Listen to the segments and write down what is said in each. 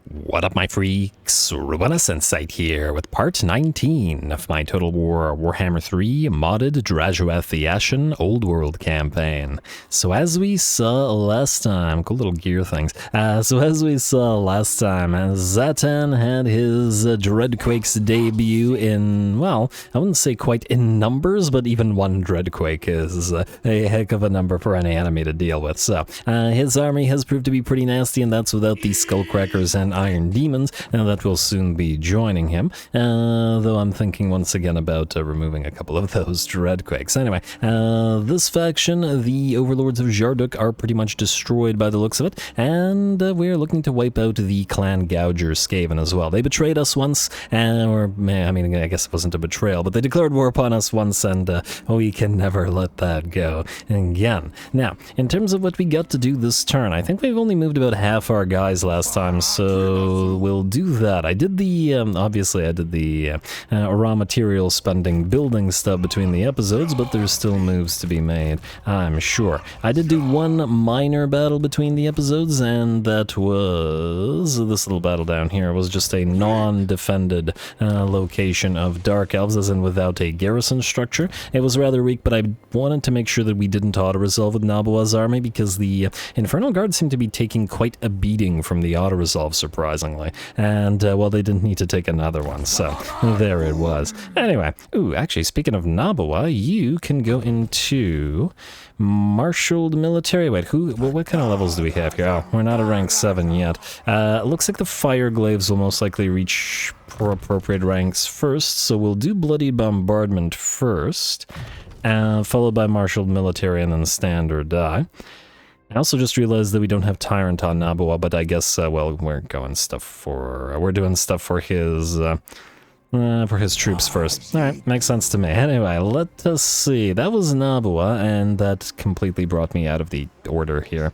What up, my freaks? RuinusInsight here with part 19 of my Total War Warhammer 3 modded Drazhoath the Ashen Old World campaign. So as we saw last time, cool little gear things. Zatan had his Dreadquake's debut in, well, I wouldn't say quite in numbers, but even one Dreadquake is a heck of a number for any enemy to deal with. So his army has proved to be pretty nasty, and that's without the Skullcrackers and Iron Demons, and that will soon be joining him, though I'm thinking once again about removing a couple of those Dreadquakes. Anyway, this faction, the Overlords of Jarduk, are pretty much destroyed by the looks of it, and we're looking to wipe out the Clan Gouger Skaven as well. They betrayed us once, or, I mean, I guess it wasn't a betrayal, but they declared war upon us once, and we can never let that go again. Now, in terms of what we got to do this turn, I think we've only moved about half our guys last time, so we'll do that. I did the, obviously I did the raw material spending building stuff between the episodes, but there's still moves to be made, I'm sure. I did do one minor battle between the episodes, and that was this little battle down here. It was just a non-defended location of Dark Elves, as in without a garrison structure. It was rather weak, but I wanted to make sure that we didn't auto-resolve with Nabua's army, because the Infernal Guard seemed to be taking quite a beating from the auto-resolve, surprisingly, and well, they didn't need to take another one, so there it was. Anyway, actually, speaking of Nabua, you can go into marshaled military. Wait, what kind of levels do we have here? Oh, we're not at rank 7 yet. Looks like the fire glaives will most likely reach appropriate ranks first, so we'll do bloody bombardment first, followed by marshaled military and then standard die. I also just realized that we don't have Tyrant on Nabua, but I guess, well, we're doing stuff for his troops first. Alright, makes sense to me. Anyway, let us see. That was Nabua, and that completely brought me out of the order here.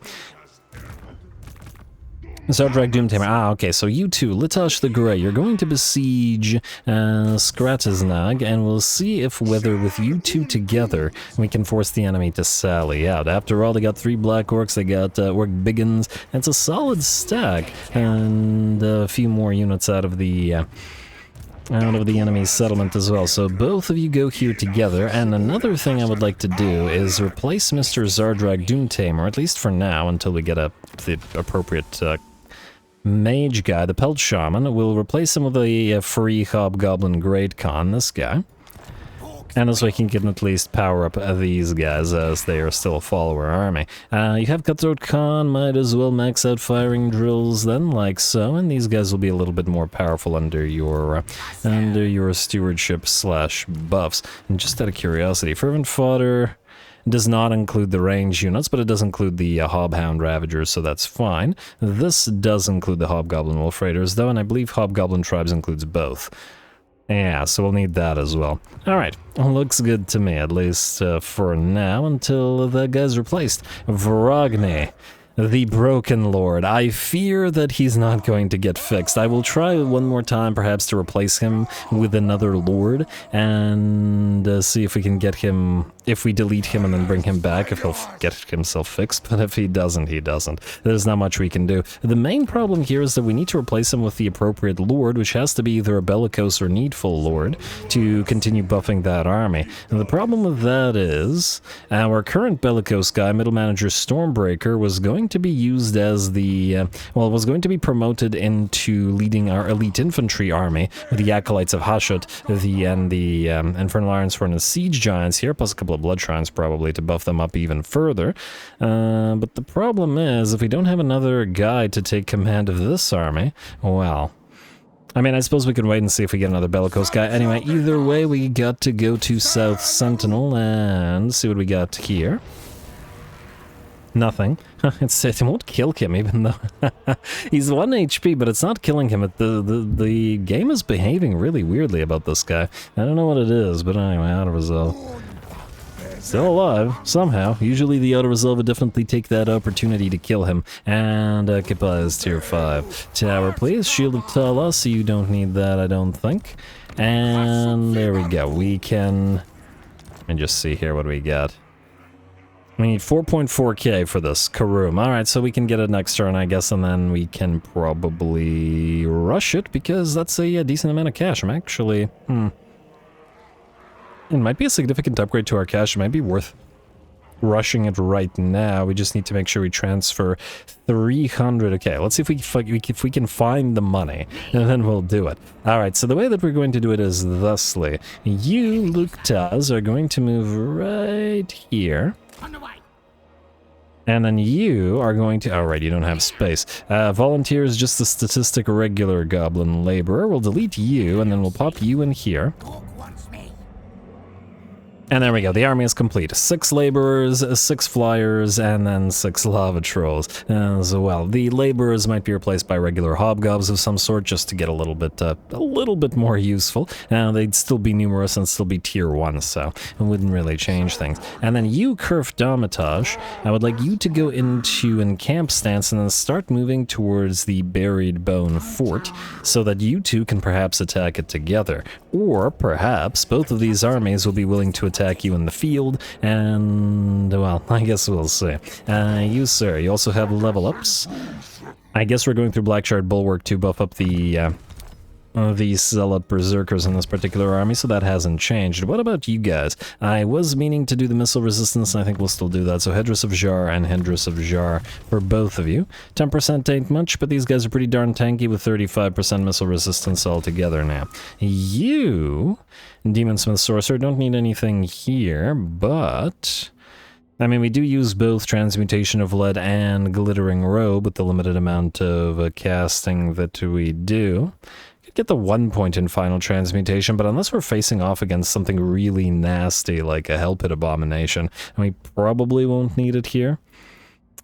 Zardrak Doomtamer. Okay, so you two, Litash the Grey, you're going to besiege Skratiznag, and we'll see if whether with you two together we can force the enemy to sally out. After all, they got 3 Black Orcs, they got Orc Biggins, it's a solid stack, and a few more units out of the enemy's settlement as well. So both of you go here together, and another thing I would like to do is replace Mr. Zardrak Doomtamer, at least for now, until we get the appropriate mage guy, the Pelt Shaman. We'll replace him with a free Hobgoblin Great Khan, this guy. And so we can get at least power up these guys, as they are still a follower army. You have Cutthroat Khan, might as well max out firing drills then, like so, and these guys will be a little bit more powerful under your stewardship / buffs. And just out of curiosity, Fervent Fodder does not include the range units, but it does include the Hobhound Ravagers, so that's fine. This does include the Hobgoblin Wolf Raiders, though, and I believe Hobgoblin Tribes includes both. Yeah, so we'll need that as well. Alright, looks good to me, at least for now, until that guy's replaced. Vrogne, the Broken Lord. I fear that he's not going to get fixed. I will try one more time, perhaps, to replace him with another Lord, and see if we can get him, if we delete him and then bring him back, if he'll get himself fixed. But if he doesn't, he doesn't. There's not much we can do. The main problem here is that we need to replace him with the appropriate Lord, which has to be either a Bellicose or Needful Lord, to continue buffing that army. And the problem with that is, our current Bellicose guy, Middle Manager Stormbreaker, was going to be used as the, was going to be promoted into leading our elite infantry army with the Acolytes of Hashut, and the Infernal Ironsworn and Siege Giants here, plus a couple of Blood Shrines probably to buff them up even further. But the problem is, if we don't have another guy to take command of this army, well, I mean, I suppose we can wait and see if we get another Bellicose guy. Anyway, either way, we got to go to South Sentinel and see what we got here. Nothing. It won't kill him, even though he's 1 HP, but it's not killing him. The game is behaving really weirdly about this guy. I don't know what it is, but anyway, auto-resolve. Still alive, somehow. Usually the auto-resolve would definitely take that opportunity to kill him. And occupies tier 5. Tower, please. Shield of Tala, so you don't need that, I don't think. And there we go. We can... Let me just see here what we got. We need 4.4k for this Karoom. Alright, so we can get it next turn, I guess, and then we can probably rush it, because that's a decent amount of cash. I'm actually... It might be a significant upgrade to our cash. It might be worth rushing it right now. We just need to make sure we transfer 300. Okay, let's see if we can find the money, and then we'll do it. Alright, so the way that we're going to do it is thusly. You, Luktas, are going to move right here. And then you are going to... Alright, you don't have space. Volunteer is just a statistic regular goblin laborer. We'll delete you, and then we'll pop you in here. And there we go, the army is complete. 6 laborers, 6 flyers, and then 6 lava trolls as well. The laborers might be replaced by regular hobgobs of some sort, just to get a little bit more useful. They'd still be numerous and still be tier 1, so it wouldn't really change things. And then you, Kerf Domitage, I would like you to go into encamp stance and then start moving towards the Buried Bone Fort, so that you two can perhaps attack it together. Or perhaps both of these armies will be willing to attack you in the field, and, well, I guess we'll see. You, sir, you also have level ups. I guess we're going through Blackshard Bulwark to buff up the Zealot Berserkers in this particular army, so that hasn't changed. What about you guys? I was meaning to do the missile resistance, and I think we'll still do that. So Hedris of Jar and Hedris of Jar for both of you. 10% ain't much, but these guys are pretty darn tanky with 35% missile resistance altogether now. You, Demon Smith Sorcerer, don't need anything here, but... I mean, we do use both Transmutation of Lead and Glittering Robe with the limited amount of casting that we do. Could get the 1 point in Final Transmutation, but unless we're facing off against something really nasty like a Hell Pit Abomination, and we probably won't need it here.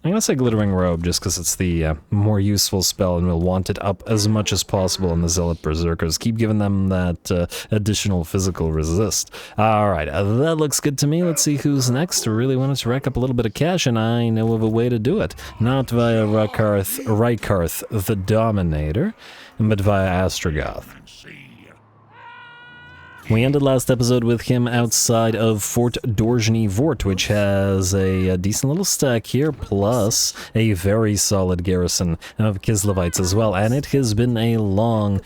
I'm gonna say Glittering Robe just because it's the more useful spell, and we'll want it up as much as possible in the Zealot Berserkers. Keep giving them that additional physical resist. Alright, that looks good to me. Let's see who's next. I really wanted to rack up a little bit of cash, and I know of a way to do it. Not via Rykarth the Dominator, but via Astragoth. We ended last episode with him outside of Fort Dorznye-Vort, which has a decent little stack here, plus a very solid garrison of Kislevites as well. And it has been a long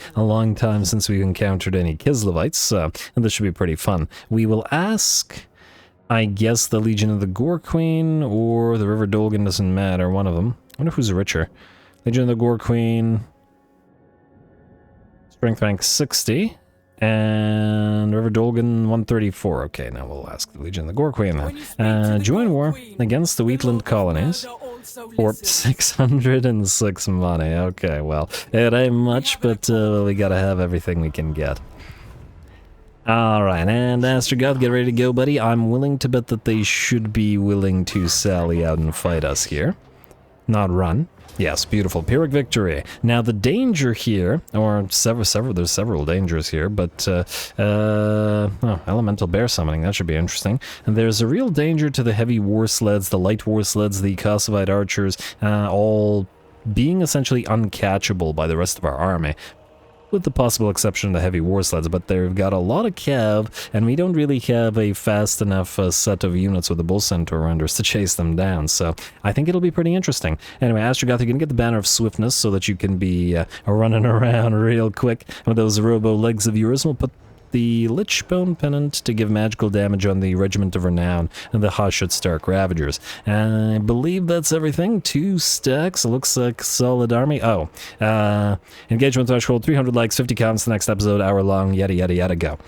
time since we've encountered any Kislevites, and this should be pretty fun. We will ask, I guess, the Legion of the Gore Queen or the River Dolgan, doesn't matter, one of them. I wonder who's richer. Legion of the Gore Queen, strength rank 60. And River Dolgan 134. Okay, now we'll ask the Legion of the Gore Queen then. Join war against the Wheatland colonies for 606 money. Okay, well, it ain't much, but we gotta have everything we can get. Alright, and Astragoth, get ready to go, buddy. I'm willing to bet that they should be willing to sally out and fight us here. Not run. Yes, beautiful. Pyrrhic victory. Now, the danger here, or there's several dangers here, but, elemental bear summoning, that should be interesting. And there's a real danger to the heavy war sleds, the light war sleds, the Kossovite archers, all being essentially uncatchable by the rest of our army, with the possible exception of the heavy war sleds, but they've got a lot of cav, and we don't really have a fast enough set of units with the Bull Centaur Renders to chase them down, so I think it'll be pretty interesting. Anyway, Astragoth, you're gonna get the Banner of Swiftness so that you can be running around real quick with those robo legs of yours. We'll put the Lichbone Pennant to give magical damage on the Regiment of Renown and the Hashut Stark Ravagers. I believe that's everything. 2 stacks. Looks like solid army. Oh, engagement threshold, 300 likes, 50 comments. The next episode, hour long, yada yada yada, go.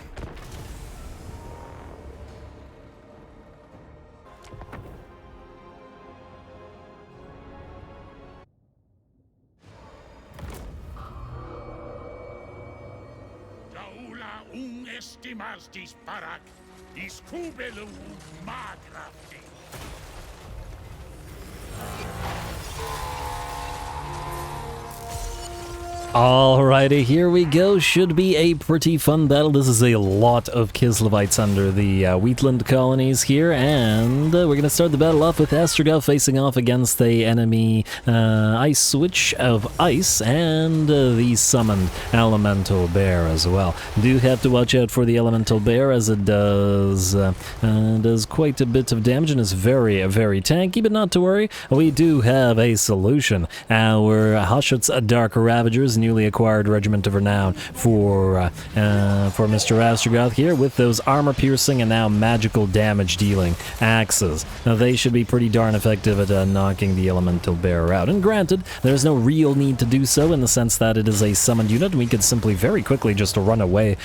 Estimas disparat, discubelu magrafti. Alrighty, here we go. Should be a pretty fun battle. This is a lot of Kislevites under the Wheatland colonies here, and we're going to start the battle off with Azgorh facing off against the enemy Ice Switch of Ice and the summoned Elemental Bear as well. Do have to watch out for the Elemental Bear as it does quite a bit of damage and is very, very tanky, but not to worry. We do have a solution. Our Hashut's Dark Ravagers, newly acquired Regiment of Renown for Mr. Azgorh here, with those armor-piercing and now magical damage-dealing axes. Now, they should be pretty darn effective at knocking the Elemental Bear out. And granted, there's no real need to do so in the sense that it is a summoned unit, and we could simply very quickly just run away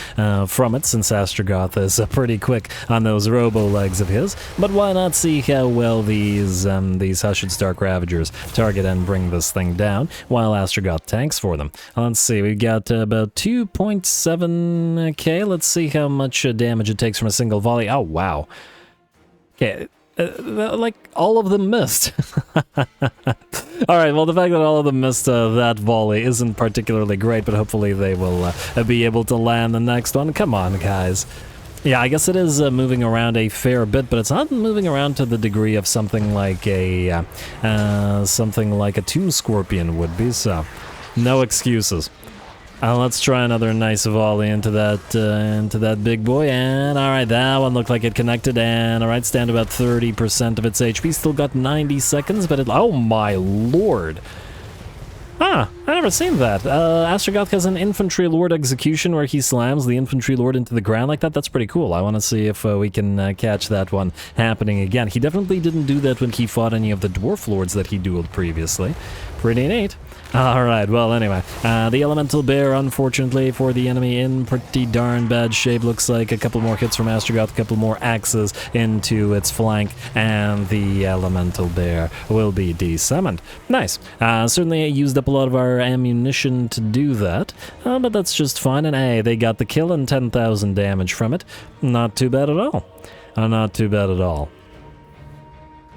from it, since Azgorh is pretty quick on those robo-legs of his. But why not see how well these Hashut's Dark Ravagers target and bring this thing down, while Azgorh tanks for them. Let's see, we've got about 2.7k. Let's see how much damage it takes from a single volley. Oh, wow. Okay, like, all of them missed. Alright, well, the fact that all of them missed that volley isn't particularly great, but hopefully they will be able to land the next one. Come on, guys. Yeah, I guess it is moving around a fair bit, but it's not moving around to the degree of something like a Tomb Scorpion would be, so no excuses. Let's try another nice volley into that big boy, and alright, that one looked like it connected, and alright, stand about 30% of its HP, still got 90 seconds, but oh my lord! Ah, I never seen that. Azgorh has an Infantry Lord execution where he slams the Infantry Lord into the ground like that. That's pretty cool. I want to see if we can catch that one happening again. He definitely didn't do that when he fought any of the Dwarf Lords that he dueled previously. Pretty neat. Alright, well, anyway, the Elemental Bear, unfortunately for the enemy, in pretty darn bad shape. Looks like a couple more hits from Azgorh, a couple more axes into its flank, and the Elemental Bear will be desummoned. Nice. Certainly used up a lot of our ammunition to do that, but that's just fine, and hey, they got the kill and 10,000 damage from it. Not too bad at all. Not too bad at all.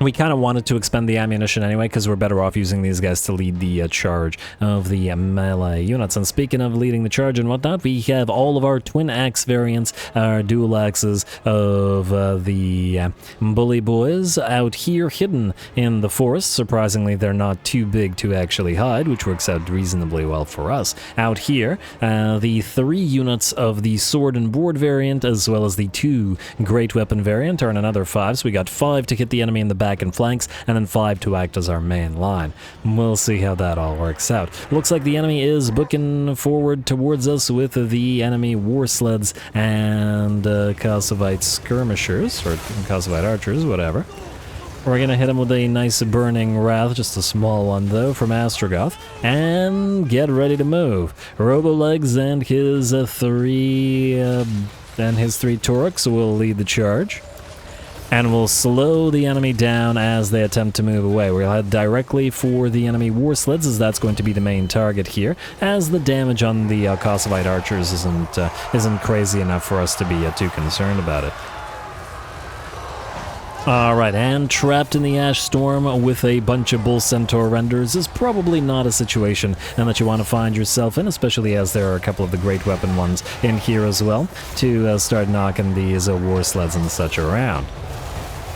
We kind of wanted to expend the ammunition anyway, because we're better off using these guys to lead the charge of the melee units. And speaking of leading the charge and whatnot, we have all of our twin axe variants, our dual axes of the bully boys out here hidden in the forest. Surprisingly, they're not too big to actually hide, which works out reasonably well for us. Out here, the 3 units of the sword and board variant, as well as the 2 great weapon variant, are in another 5. So we got 5 to hit the enemy in the back and flanks, and then 5 to act as our main line. We'll see how that all works out. Looks like the enemy is booking forward towards us with the enemy war sleds and Kislevites skirmishers, or Kislevites archers, whatever. We're gonna hit him with a nice burning wrath, just a small one though, from Azgorh, and get ready to move. Robolegs and his 3 Tauruks will lead the charge, and we'll slow the enemy down as they attempt to move away. We'll head directly for the enemy war sleds, as that's going to be the main target here, as the damage on the Kislevites archers isn't crazy enough for us to be too concerned about it. Alright, and trapped in the Ash Storm with a bunch of Bull Centaur renders is probably not a situation that you want to find yourself in, especially as there are a couple of the great weapon ones in here as well, to start knocking these war sleds and such around.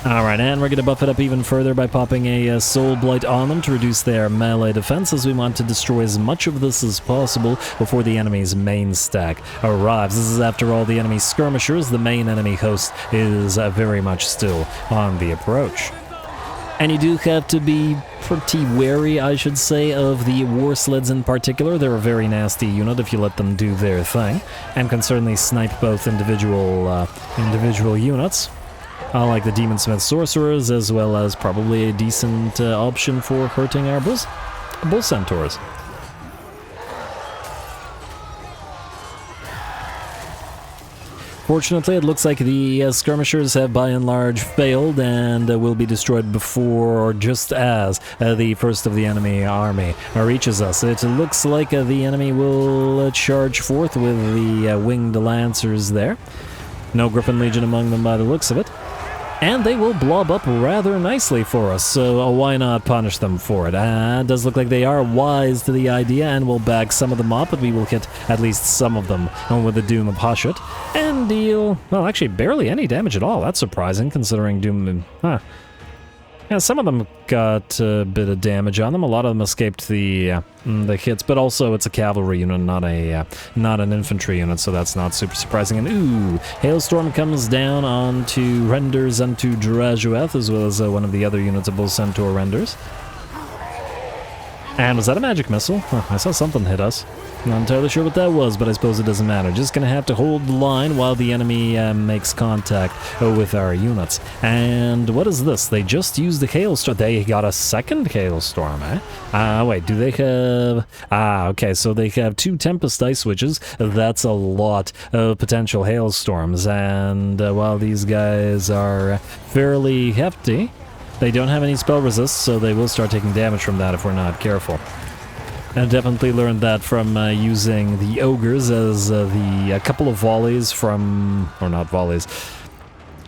Alright, and we're going to buff it up even further by popping a Soul Blight on them to reduce their melee defense, as we want to destroy as much of this as possible before the enemy's main stack arrives. This is, after all, the enemy skirmishers. The main enemy host is very much still on the approach. And you do have to be pretty wary, I should say, of the war sleds in particular. They're a very nasty unit if you let them do their thing, and can certainly snipe both individual units. Like the Demon Smith Sorcerers, as well as probably a decent option for hurting our Bull Centaurs. Fortunately, it looks like the skirmishers have by and large failed and will be destroyed before or just as the first of the enemy army reaches us. It looks like the enemy will charge forth with the winged lancers there. No Griffin Legion among them by the looks of it. And they will blob up rather nicely for us, so why not punish them for it? It does look like they are wise to the idea and will back some of them up, but we will hit at least some of them with the Doom of Hashut and deal, well, actually barely any damage at all. That's surprising considering Doom... Yeah, some of them got a bit of damage on them. A lot of them escaped the hits, but also it's a cavalry unit, not an infantry unit, so that's not super surprising. And ooh, Hailstorm comes down renders onto Drazhoath, as well as one of the other units of Bull Centaur renders. And was that a magic missile? Huh, I saw something hit us. Not entirely sure what that was, but I suppose it doesn't matter. Just gonna have to hold the line while the enemy makes contact with our units. And what is this? They just used the Hailstorm. They got a second Hailstorm, eh? Wait, do they have... okay, so they have 2 Tempest Ice Witches. That's a lot of potential Hailstorms. And while these guys are fairly hefty, they don't have any spell resist, so they will start taking damage from that if we're not careful. I definitely learned that from using the ogres as a couple of volleys from, or not volleys,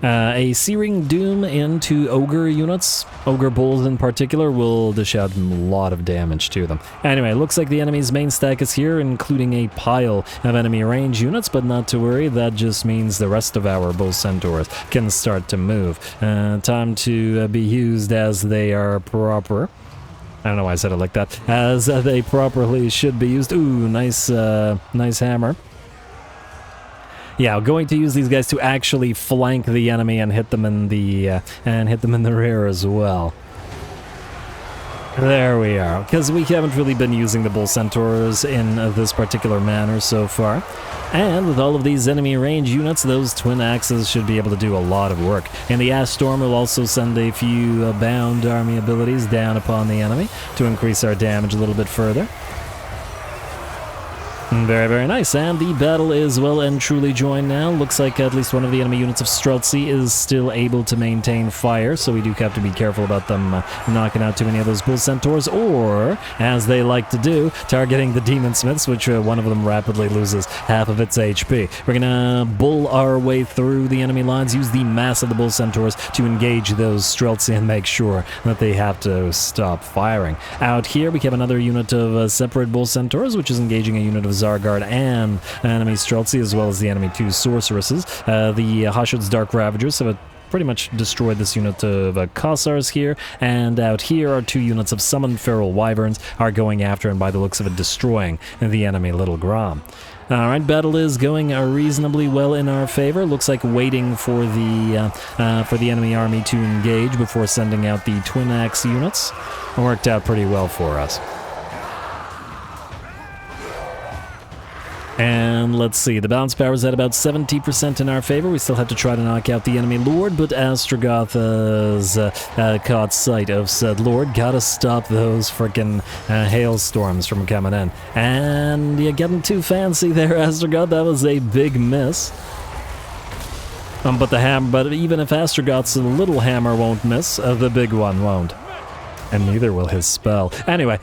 a Searing Doom into ogre units, ogre bulls in particular, will dish out a lot of damage to them. Anyway, looks like the enemy's main stack is here, including a pile of enemy range units, but not to worry, that just means the rest of our bull centaurs can start to move. Time to be used as they are proper. I don't know why I said it like that. As they properly should be used. Ooh, nice hammer. Yeah, going to use these guys to actually flank the enemy and hit them in the rear as well. There we are, because we haven't really been using the Bull Centaurs in this particular manner so far. And with all of these enemy range units, those twin axes should be able to do a lot of work. And the Ash Storm will also send a few bound army abilities down upon the enemy to increase our damage a little bit further. Very, very nice, and the battle is well and truly joined now. Looks like at least one of the enemy units of Streltsy is still able to maintain fire, so we do have to be careful about them knocking out too many of those Bull Centaurs, or, as they like to do, targeting the Demon Smiths, which one of them rapidly loses half of its HP. We're gonna bull our way through the enemy lines, use the mass of the Bull Centaurs to engage those Streltsy and make sure that they have to stop firing. Out here, we have another unit of separate Bull Centaurs, which is engaging a unit of Zargard and enemy Streltsy, as well as the enemy 2 sorceresses. The Hashut's Dark Ravagers have pretty much destroyed this unit of Kossars here, and out here are 2 units of Summoned Feral Wyverns are going after, and by the looks of it, destroying the enemy Little Grom. Alright, battle is going reasonably well in our favor. Looks like waiting for the enemy army to engage before sending out the Twin Axe units. It worked out pretty well for us. And let's see, the balance power is at about 70% in our favor. We still have to try to knock out the enemy lord, but Astragoth has caught sight of said lord. Gotta stop those frickin' hailstorms from coming in. And you're getting too fancy there, Astragoth. That was a big miss. But even if Astragoth's little hammer won't miss, the big one won't. And neither will his spell. Anyway,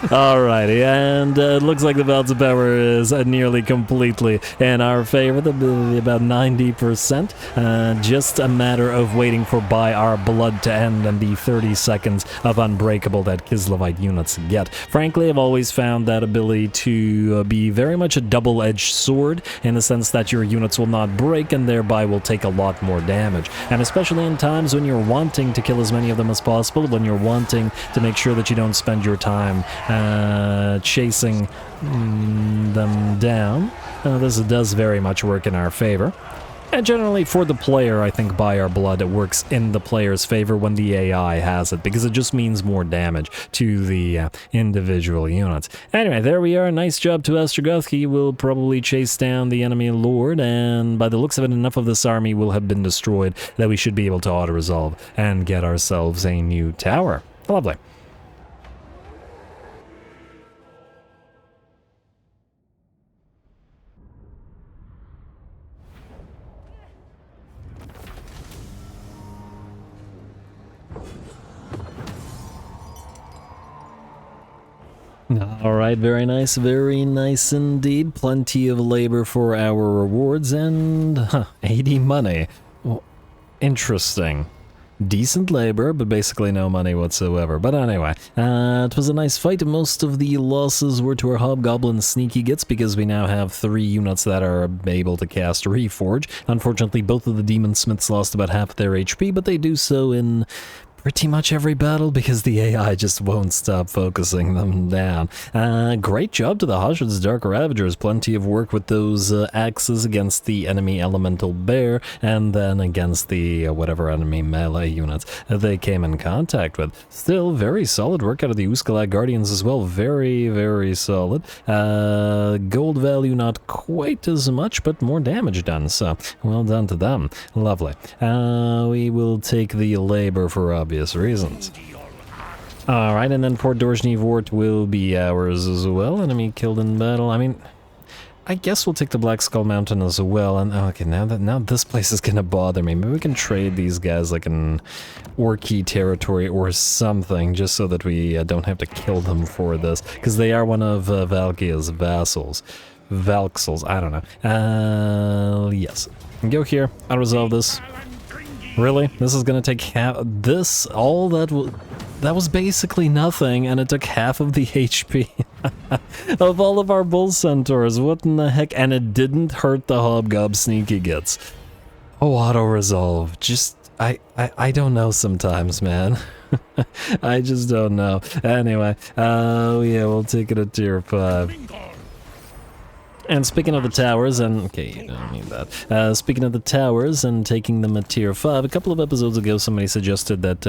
alrighty, and it looks like the balance of power is nearly completely in our favor, about 90%. Just a matter of waiting for By Our Blood to end and the 30 seconds of Unbreakable that Kislevite units get. Frankly, I've always found that ability to be very much a double-edged sword, in the sense that your units will not break and thereby will take a lot more damage. And especially in times when you're wanting to kill as many of them as possible, when you're wanting to make sure that you don't spend your time chasing them down. This does very much work in our favor. And generally, for the player, I think By Our Blood, it works in the player's favor when the AI has it, because it just means more damage to the individual units. Anyway, there we are. Nice job to Astragoth. He will probably chase down the enemy lord, and by the looks of it, enough of this army will have been destroyed that we should be able to auto-resolve and get ourselves a new tower. Lovely. Alright, very nice indeed. Plenty of labor for our rewards and 80 money. Well, interesting. Decent labor, but basically no money whatsoever. But anyway, it was a nice fight. Most of the losses were to our Hobgoblin Sneaky Gits because we now have 3 units that are able to cast Reforge. Unfortunately, both of the Demon Smiths lost about half their HP, but they do so in pretty much every battle because the AI just won't stop focusing them down. Great job to the Hashard's Dark Ravagers. Plenty of work with those axes against the enemy Elemental Bear and then against the whatever enemy melee units they came in contact with. Still, very solid work out of the Uskalag Guardians as well. Very solid. Gold value not quite as much, but more damage done, so well done to them. Lovely. We will take the labor for obvious reasons. Alright, and then Port Dorznye-Vort will be ours as well. Enemy killed in battle. I mean, I guess we'll take the Black Skull Mountain as well. And okay, now this place is gonna bother me. Maybe we can trade these guys like an Orky territory or something, just so that we don't have to kill them for this, because they are one of Valkia's vassals. Valksels, I don't know. Yes. Go here. I'll resolve this. Really? This is gonna take half this, all that was basically nothing, and it took half of the HP of all of our bull centaurs. What in the heck? And it didn't hurt the Hobgob Sneaky Gits. Oh, auto resolve. Just I don't know sometimes, man. I just don't know. Anyway, yeah, we'll take it at tier 5. And speaking of the towers, and okay, you don't need that. Speaking of the towers and taking them at tier 5, a couple of episodes ago somebody suggested that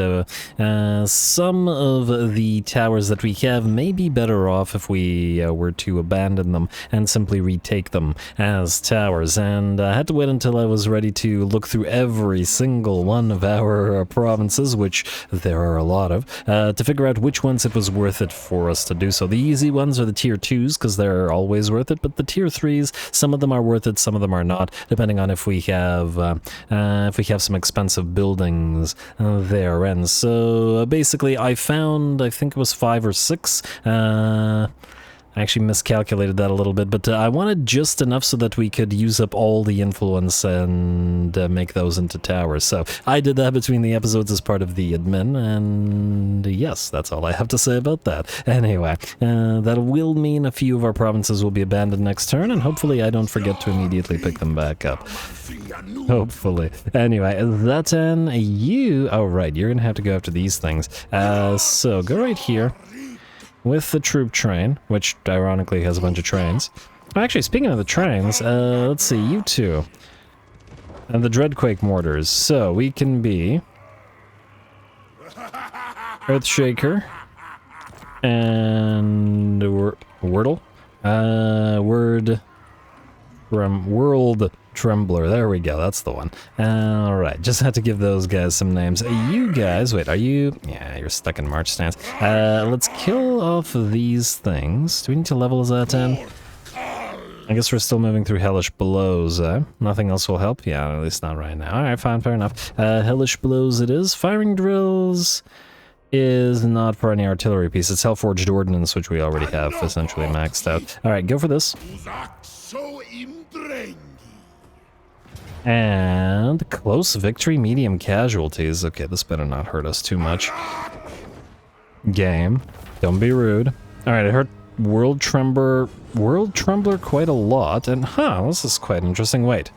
some of the towers that we have may be better off if we were to abandon them and simply retake them as towers. And I had to wait until I was ready to look through every single one of our provinces, which there are a lot of, to figure out which ones it was worth it for us to do so. The easy ones are the tier 2s, because they're always worth it, but the tier 3s, some of them are worth it, some of them are not, depending on if we have some expensive buildings there. And so basically I found, I think it was 5 or 6, I actually miscalculated that a little bit, but I wanted just enough so that we could use up all the influence and make those into towers. So I did that between the episodes as part of the admin, and yes, that's all I have to say about that. Anyway, that will mean a few of our provinces will be abandoned next turn, and hopefully I don't forget to immediately pick them back up. Hopefully. Anyway, that's you. Oh, right, you're gonna have to go after these things. So go right here with the troop train, which ironically has a bunch of trains. Actually, speaking of the trains, let's see, you two. And the Dreadquake mortars. So we can be Earthshaker and Wordle. World Trembler. There we go. That's the one. Alright, just had to give those guys some names. You guys, wait, are you... Yeah, you're stuck in march stance. Let's kill off these things. Do we need to level that 10? I guess we're still moving through Hellish Blows, Nothing else will help? Yeah, at least not right now. Alright, fine, fair enough. Hellish Blows it is. Firing Drills is not for any artillery piece. It's Hellforged Ordnance, which we already have essentially maxed out. Alright, go for this. And close victory, medium casualties. Okay, this better not hurt us too much. Game. Don't be rude. Alright, it hurt World Trembler quite a lot. And this is quite interesting. Wait.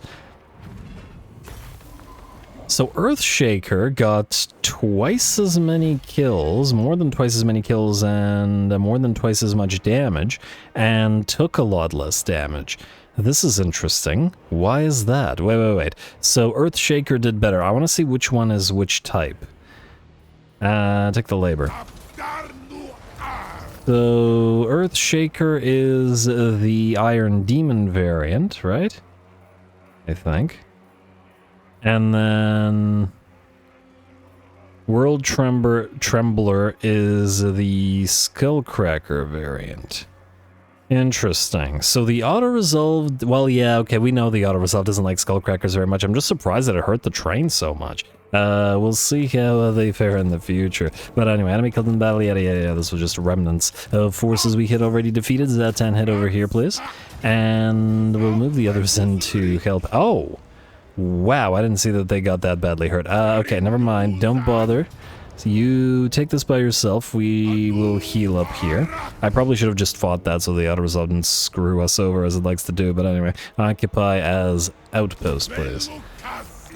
So Earthshaker got twice as many kills, more than twice as many kills, and more than twice as much damage, and took a lot less damage. This is interesting. Why is that? Wait. So Earthshaker did better. I want to see which one is which type. Take the labor. So Earthshaker is the Iron Demon variant, right? I think. And then World Trembler is the Skullcracker variant. Interesting. So the auto-resolve... Well, yeah, okay, we know the auto-resolve doesn't like skullcrackers very much. I'm just surprised that it hurt the train so much. We'll see how they fare in the future. But anyway, enemy killed in battle, yada yada yada. This was just remnants of forces we had already defeated. Zatan, head over here, please. And we'll move the others in to help. Oh! Wow, I didn't see that they got that badly hurt. Okay, never mind. Don't bother. So you take this by yourself. We will heal up here. I probably should have just fought that so the auto-resolve didn't screw us over as it likes to do. But anyway, occupy as outpost, please.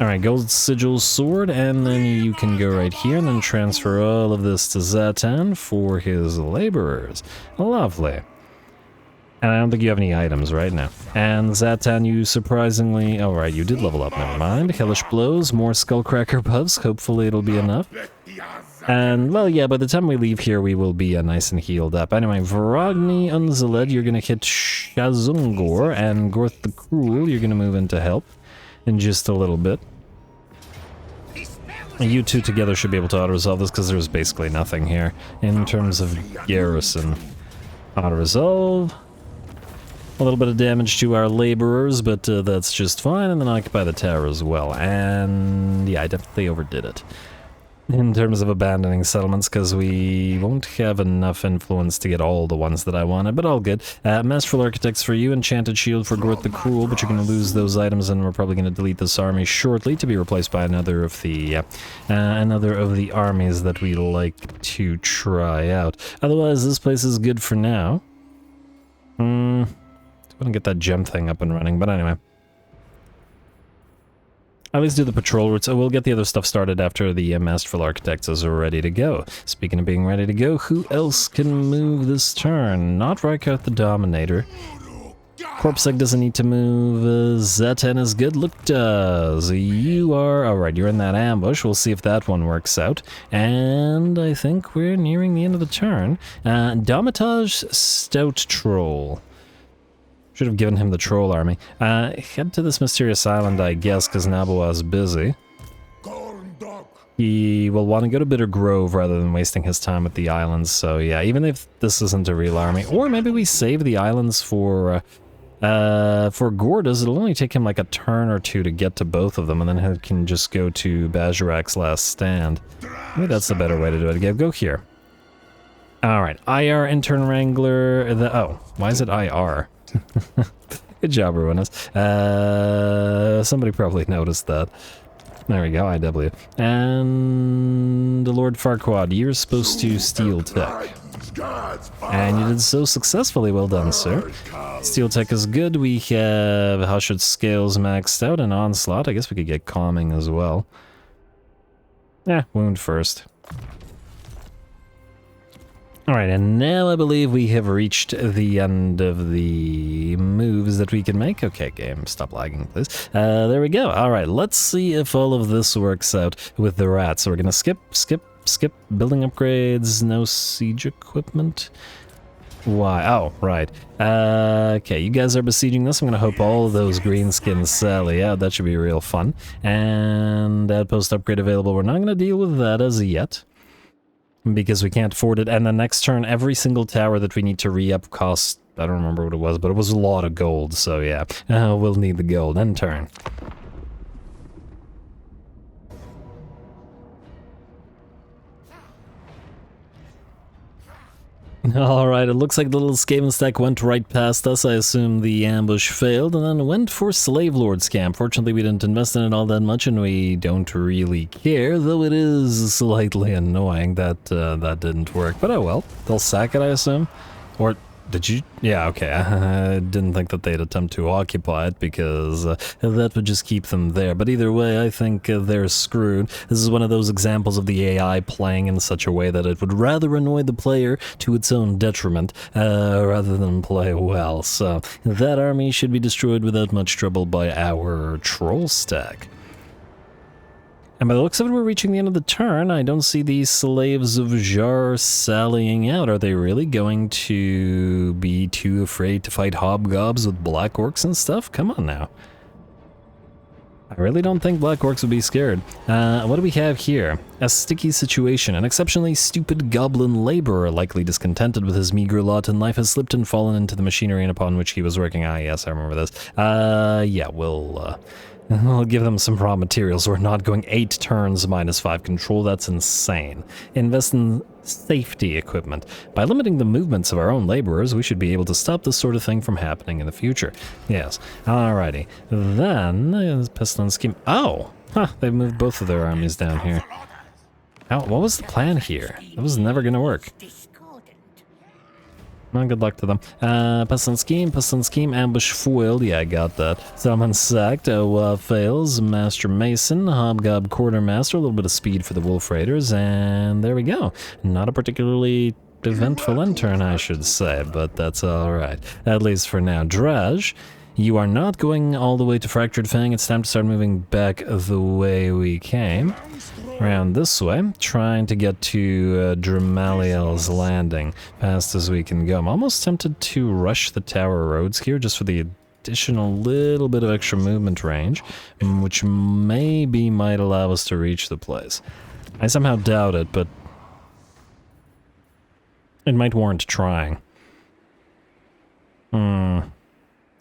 Alright, gold sigil sword, and then you can go right here and then transfer all of this to Zatan for his laborers. Lovely. And I don't think you have any items right now. And Zatan, you surprisingly... Oh, right, you did level up, never mind. Hellish blows, more skullcracker buffs. Hopefully it'll be enough. And, well, yeah, by the time we leave here, we will be nice and healed up. Anyway, Vrogny Unzaled, you're gonna hit Shazungor, and Gorth the Cruel, you're gonna move in to help in just a little bit. You two together should be able to auto-resolve this, because there's basically nothing here in terms of garrison. Auto-resolve. A little bit of damage to our laborers, but that's just fine, and then occupy the tower as well. And yeah, I definitely overdid it in terms of abandoning settlements, because we won't have enough influence to get all the ones that I wanted, but all good. Masterful Architects for you, Enchanted Shield for Gorth the Cruel, but you're going to lose those items, and we're probably going to delete this army shortly to be replaced by another of the armies that we like to try out. Otherwise, this place is good for now. I want to get that gem thing up and running, but anyway. At least do the patrol routes. We'll get the other stuff started after the Masterful Architects is ready to go. Speaking of being ready to go, who else can move this turn? Not Rykard the Dominator. Corpsec doesn't need to move. Zatan is good. Look, does. You are... Alright, you're in that ambush. We'll see if that one works out. And I think we're nearing the end of the turn. Domitage Stout Troll. Should have given him the troll army. Head to this mysterious island, I guess, because Naboa's busy. He will want to go to Bitter Grove rather than wasting his time at the islands, so yeah, even if this isn't a real army. Or maybe we save the islands for Gordas. It'll only take him like a turn or two to get to both of them, and then he can just go to Bajorak's last stand. Maybe that's the better way to do it. Go here. Alright, IR Intern Wrangler... Oh, why is it IR? Good job, Ruinous. Somebody probably noticed that. There we go, IW. And Lord Farquaad, you're supposed to steal tech. And you did so successfully. Well done, sir. Steel tech is good. We have Hush's Scales maxed out and Onslaught. I guess we could get Calming as well. Wound first. Alright, and now I believe we have reached the end of the moves that we can make. Okay, game, stop lagging, please. There we go. Alright, let's see if all of this works out with the rats. So we're gonna skip. Building upgrades, no siege equipment. Why? Oh, right. Okay, you guys are besieging this. I'm gonna hope all of those greenskins sally out. That should be real fun. And outpost upgrade available. We're not gonna deal with that as yet, because we can't afford it. And the next turn, every single tower that we need to re-up costs, I don't remember what it was, but it was a lot of gold, so yeah. We'll need the gold. End turn. Alright, it looks like the little Skaven stack went right past us. I assume the ambush failed, and then went for Slave Lord's camp. Fortunately, we didn't invest in it all that much, and we don't really care, though it is slightly annoying that that didn't work. But oh well, they'll sack it, I assume? Or did you? Yeah, okay. I didn't think that they'd attempt to occupy it, because that would just keep them there. But either way, I think they're screwed. This is one of those examples of the AI playing in such a way that it would rather annoy the player to its own detriment, rather than play well. So that army should be destroyed without much trouble by our troll stack. And by the looks of it, we're reaching the end of the turn. I don't see these slaves of Jar sallying out. Are they really going to be too afraid to fight hobgobs with black orcs and stuff? Come on now. I really don't think Black Orcs would be scared. What do we have here? A sticky situation. An exceptionally stupid goblin laborer, likely discontented with his meager lot in life, has slipped and fallen into the machinery upon which he was working. Ah, yes, I remember this. Yeah, we'll give them some raw materials. We're not going 8 turns -5 control. That's insane. Invest in safety equipment. By limiting the movements of our own laborers, we should be able to stop this sort of thing from happening in the future. Yes. Alrighty. Then, pestilence scheme. Oh! Huh, they moved both of their armies down here. What was the plan here? It was never gonna work. Well, good luck to them. Pestilence scheme, ambush foiled. Yeah, I got that. Summon sacked, fails, Master Mason, Hobgob Quartermaster, a little bit of speed for the Wolf Raiders, and there we go. Not a particularly eventful end turn, I should say, but that's alright. At least for now. Drazh, you are not going all the way to Fractured Fang. It's time to start moving back the way we came. Around this way, trying to get to Dramaliel's Landing fast as we can go. I'm almost tempted to rush the tower roads here just for the additional little bit of extra movement range, which maybe might allow us to reach the place. I somehow doubt it, but it might warrant trying.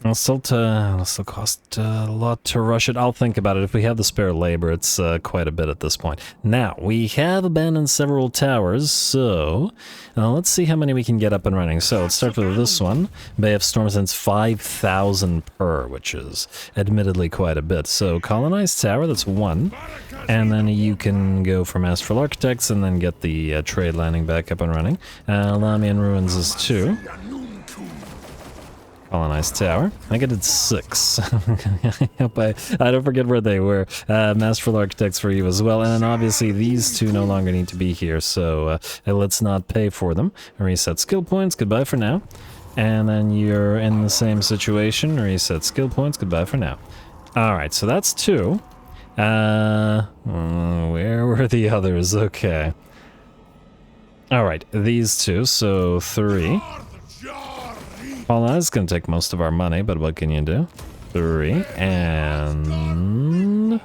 It'll still cost a lot to rush it. I'll think about it. If we have the spare labor, it's quite a bit at this point. Now, we have abandoned several towers, so let's see how many we can get up and running. So let's start with this one. Bay of Storms sends 5,000 per, which is admittedly quite a bit. So colonized tower, that's 1. And then you can go for Masterful Architects and then get the trade landing back up and running. Lamian Ruins is 2. Colonized tower. I think I did 6. I hope I don't forget where they were. Masterful Architects for you as well. And then obviously these 2 no longer need to be here, so let's not pay for them. Reset skill points. Goodbye for now. And then you're in the same situation. Reset skill points. Goodbye for now. Alright, so that's 2. Where were the others? Okay. Alright, these 2, so 3. Well, that's going to take most of our money, but what can you do? 3, and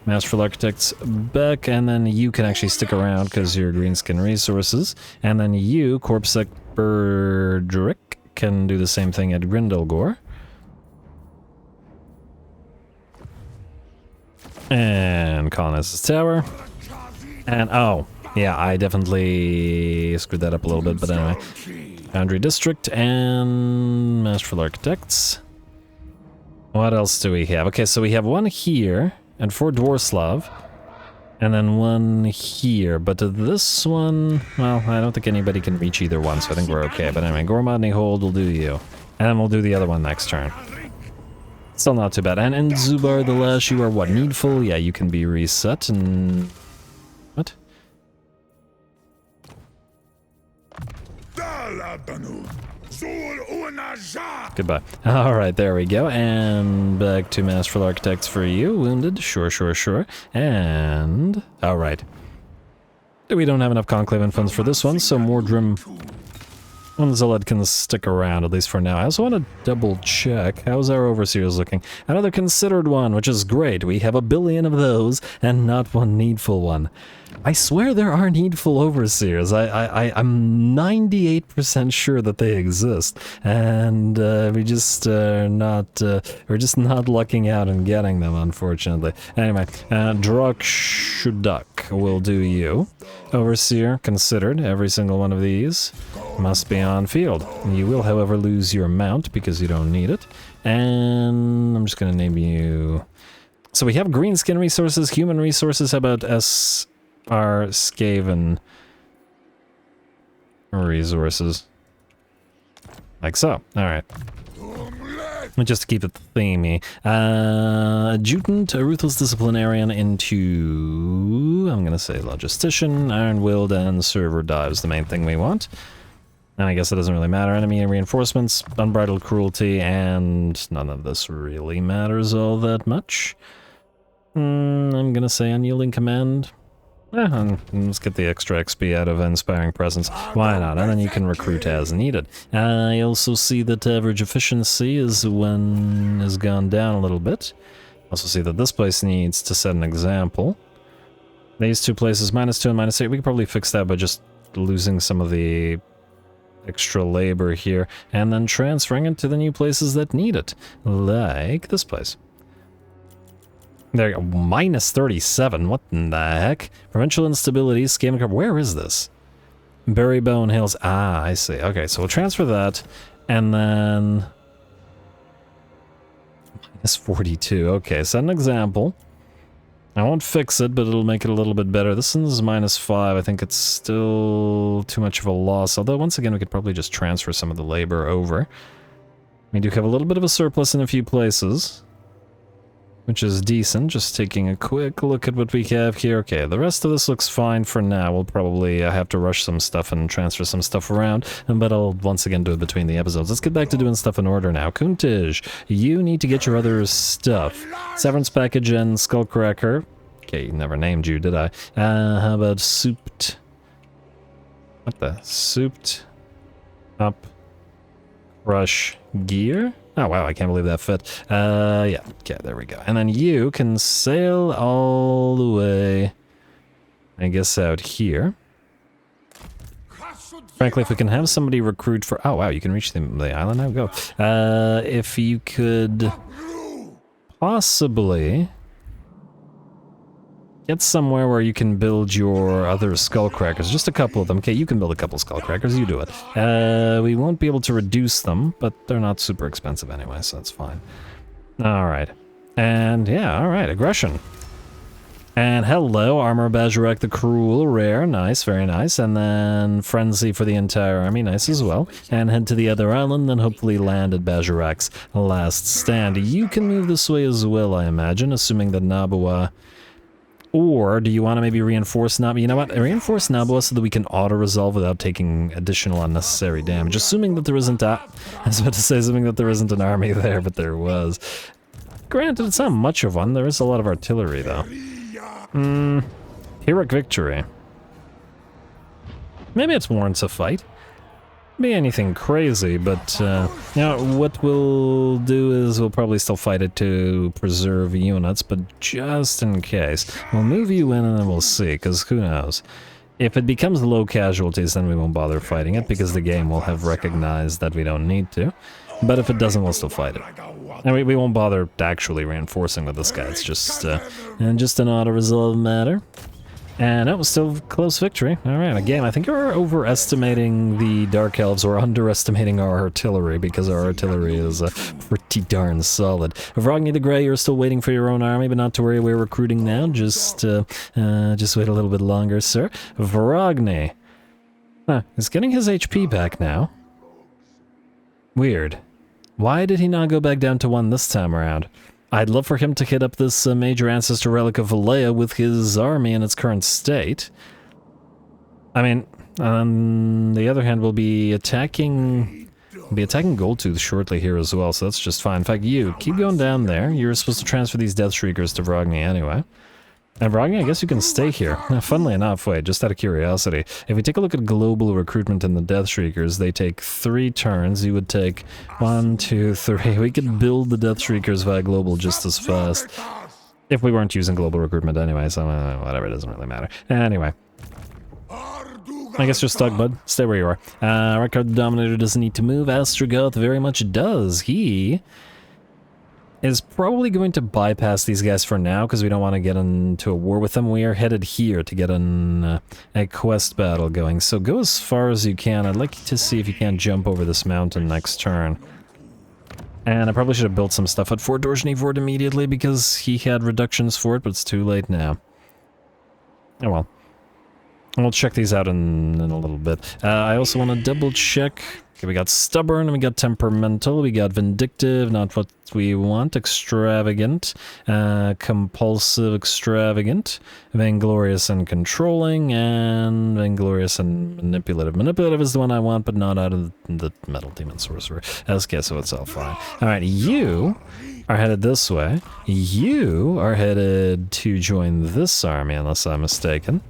Masterful Architects back, and then you can actually stick around because you're Greenskin Resources, and then you, Corpsec Berdrick, can do the same thing at Grindelgore. And colonize this tower. And, oh, yeah, I definitely screwed that up a little bit, but anyway. Foundry District and Masterful Architects. What else do we have? Okay, so we have 1 here and 4 Dwarslav, and then 1 here. But this one, well, I don't think anybody can reach either one, so I think we're okay. But anyway, Gormadny Hold will do you, and then we'll do the other one next turn. Still not too bad. And Zubar the Lash, you are what? Needful? Yeah, you can be reset and what? Goodbye. Alright, there we go. And back to Masterful Architects for you. Wounded. Sure. And... alright. We don't have enough Conclave and funds for this one, so Mordrim Unzaled can stick around, at least for now. I also want to double check. How's our Overseers looking? Another considered one, which is great. We have 1 billion of those, and not 1 needful one. I swear there are needful Overseers. I'm 98% sure that they exist, and we're just not lucking out and getting them, unfortunately. Anyway, Druk will do you. Overseer considered. Every single one of these must be on field. You will, however, lose your mount because you don't need it. And I'm just going to name you... So we have Greenskin Resources, Human Resources. How about SR Skaven Resources? Like so. Alright. Just to keep it themey. Adjutant, a Ruthless Disciplinarian into... I'm gonna say Logistician, Iron-Willed, and Server Dives, the main thing we want. And I guess it doesn't really matter. Enemy reinforcements, unbridled cruelty, and none of this really matters all that much. I'm gonna say Unyielding Command. Let's get the extra XP out of Inspiring Presence. Why not? And then you can recruit as needed. I also see that average efficiency has gone down a little bit. Also see that this place needs to set an example. These two places, -2 and -8, we could probably fix that by just losing some of the extra labor here, and then transferring it to the new places that need it, like this place. There you go, -37, what in the heck? Provincial instability, scamming card, where is this? Berrybone Hills, ah, I see. Okay, so we'll transfer that, and then... -42, okay, set an example. I won't fix it, but it'll make it a little bit better. This one's -5. I think it's still too much of a loss. Although, once again, we could probably just transfer some of the labor over. We do have a little bit of a surplus in a few places, which is decent. Just taking a quick look at what we have here. Okay, the rest of this looks fine for now. We'll probably have to rush some stuff and transfer some stuff around, but I'll once again do it between the episodes. Let's get back to doing stuff in order now. Kuntij, you need to get your other stuff. Severance package and Skullcracker. Okay, never named you, did I? How about souped? What the? Souped up crush gear? Oh wow, I can't believe that fit. Yeah, okay, there we go. And then you can sail all the way, I guess, out here. Frankly, if we can have somebody recruit for... Oh wow, you can reach the island now? Go. If you could possibly get somewhere where you can build your other skullcrackers. Just a couple of them. Okay, you can build a couple skullcrackers, you do it. We won't be able to reduce them, but they're not super expensive anyway, so that's fine. Alright. And yeah, alright, aggression. And hello, Armor Berserker the Cruel, rare, nice, very nice. And then Frenzy for the entire army, nice as well. And head to the other island, then hopefully land at Berserker's last stand. You can move this way as well, I imagine, assuming that Nabua... Or do you want to maybe reinforce Nabua? You know what? Reinforce Nabua so that we can auto-resolve without taking additional unnecessary damage. Assuming that there isn't I was about to say assuming that there isn't an army there, but there was. Granted, it's not much of one. There is a lot of artillery, though. Heroic victory. Maybe it warrants a fight. Be anything crazy, but you know, what we'll do is we'll probably still fight it to preserve units, but just in case, we'll move you in and then we'll see, because who knows. If it becomes low casualties, then we won't bother fighting it, because the game will have recognized that we don't need to. But if it doesn't, we'll still fight it. And we won't bother actually reinforcing with this guy, it's just an auto-resolve matter. And that was still close victory. Alright, again, I think you're overestimating the Dark Elves or underestimating our artillery, because our artillery is pretty darn solid. Vrogny the Grey, you're still waiting for your own army, but not to worry, we're recruiting now. Just wait a little bit longer, sir. Vrogny. He's getting his HP back now. Weird. Why did he not go back down to 1 this time around? I'd love for him to hit up this major ancestor relic of Valea with his army in its current state. I mean, on the other hand, we'll be attacking Goldtooth shortly here as well, so that's just fine. In fact, you, keep going down there. You're supposed to transfer these Death Shriekers to Vrogny anyway. And Vrogny, I guess you can stay here. Funnily enough, wait, just out of curiosity, if we take a look at global recruitment in the Death Shriekers, they take 3 turns. You would take 1, 2, 3. We could build the Death Shriekers via global just as fast. If we weren't using global recruitment anyway, so whatever, it doesn't really matter. Anyway. I guess you're stuck, bud. Stay where you are. Record Dominator doesn't need to move. Ostrogoth very much does. He is probably going to bypass these guys for now, because we don't want to get into a war with them. We are headed here to get a quest battle going, so go as far as you can. I'd like to see if you can't jump over this mountain next turn. And I probably should have built some stuff at Fort Dorznye-Vort immediately, because he had reductions for it, but it's too late now. Oh well. We'll check these out in a little bit. I also want to double check. Okay, we got stubborn, and we got temperamental, we got vindictive, not what we want, extravagant, compulsive, extravagant, vainglorious and controlling, and vainglorious and manipulative. Manipulative is the one I want, but not out of the Metal Demon Sorcerer. Okay, so it's all fine. Alright, you are headed this way. You are headed to join this army, unless I'm mistaken.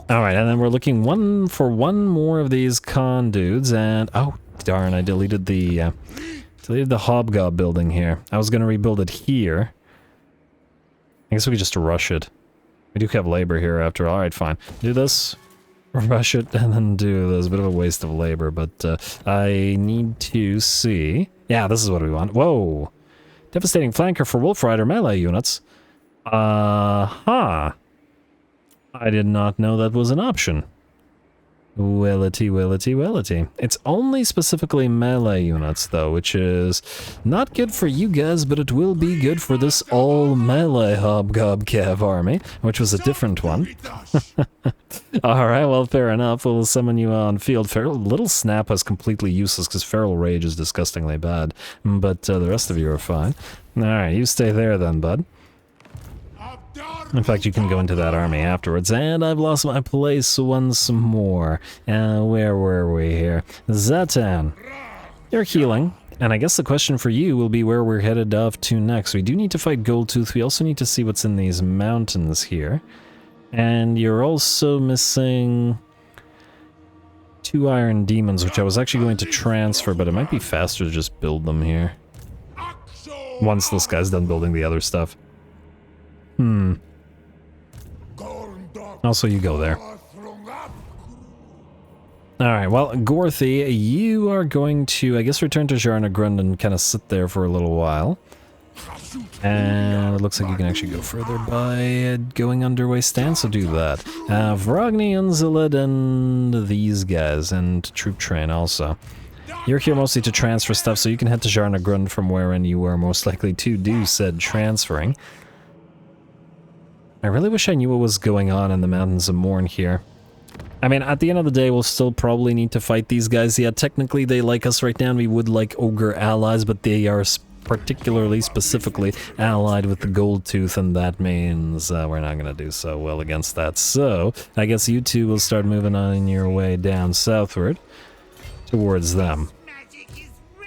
Alright, and then we're looking for one more of these con dudes, and oh darn, I deleted the Deleted the Hobgob building here. I was going to rebuild it here. I guess we could just rush it. We do have labor here after all. Alright, fine. Do this, rush it, and then do this. A bit of a waste of labor, but I need to see... Yeah, this is what we want. Whoa! Devastating flanker for Wolf Rider melee units. I did not know that was an option. Wellity. It's only specifically melee units, though, which is not good for you guys, but it will be good for this all-melee Hobgob Cav army, which was a different one. Alright, well, fair enough. We'll summon you on field. Little Snap is completely useless because Feral Rage is disgustingly bad, but the rest of you are fine. Alright, you stay there then, bud. In fact, you can go into that army afterwards. And I've lost my place once more. Where were we here? Zatan. You're healing. And I guess the question for you will be where we're headed off to next. We do need to fight Goldtooth. We also need to see what's in these mountains here. And you're also missing 2 Iron Demons, which I was actually going to transfer, but it might be faster to just build them here. Once this guy's done building the other stuff. Also, you go there. Alright, well, Gorthy, you are going to, I guess, return to Zharnagrund and kind of sit there for a little while. And it looks like you can actually go further by going underway stance, so do that. Vrogny, Unzilid, and these guys, and Troop Train also. You're here mostly to transfer stuff, so you can head to Zharnagrund from wherein you were most likely to do said transferring. I really wish I knew what was going on in the Mountains of Morn here. I mean, at the end of the day, we'll still probably need to fight these guys. Yeah, technically they like us right now, and we would like Ogre allies, but they are particularly, specifically allied with the Goldtooth, and that means we're not going to do so well against that. So, I guess you two will start moving on your way down southward towards them.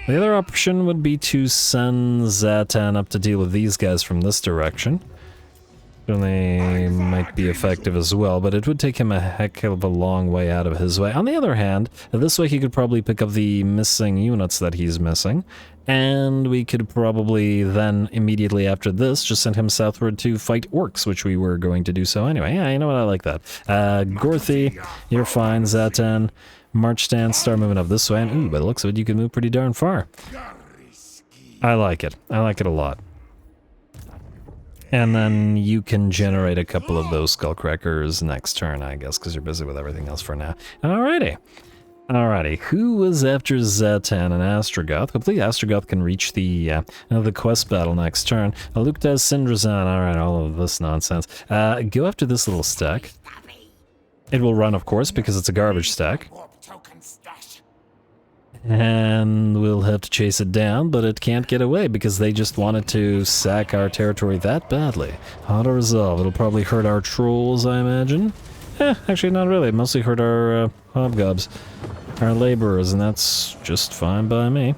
The other option would be to send Zatan up to deal with these guys from this direction. They might be effective as well, but it would take him a heck of a long way out of his way. On the other hand, this way he could probably pick up the missing units that he's missing, and we could probably then, immediately after this, just send him southward to fight orcs, which we were going to do so anyway. Yeah, you know what, I like that. Gorthy, you're fine. Zatan, march stance, start moving up this way, and ooh, by the looks of it, you can move pretty darn far. I like it. I like it a lot. And then you can generate a couple of those Skullcrackers next turn, I guess, because you're busy with everything else for now. Alrighty. Alrighty, who was after Zatan and Astrogoth? Hopefully Astrogoth can reach the quest battle next turn. Aluktas, Syndrazan, alright, all of this nonsense. Go after this little stack. It will run, of course, because it's a garbage stack. And we'll have to chase it down, but it can't get away because they just wanted to sack our territory that badly. How to resolve? It'll probably hurt our trolls, I imagine. Actually not really. It mostly hurt our hobgobs, our laborers, and that's just fine by me.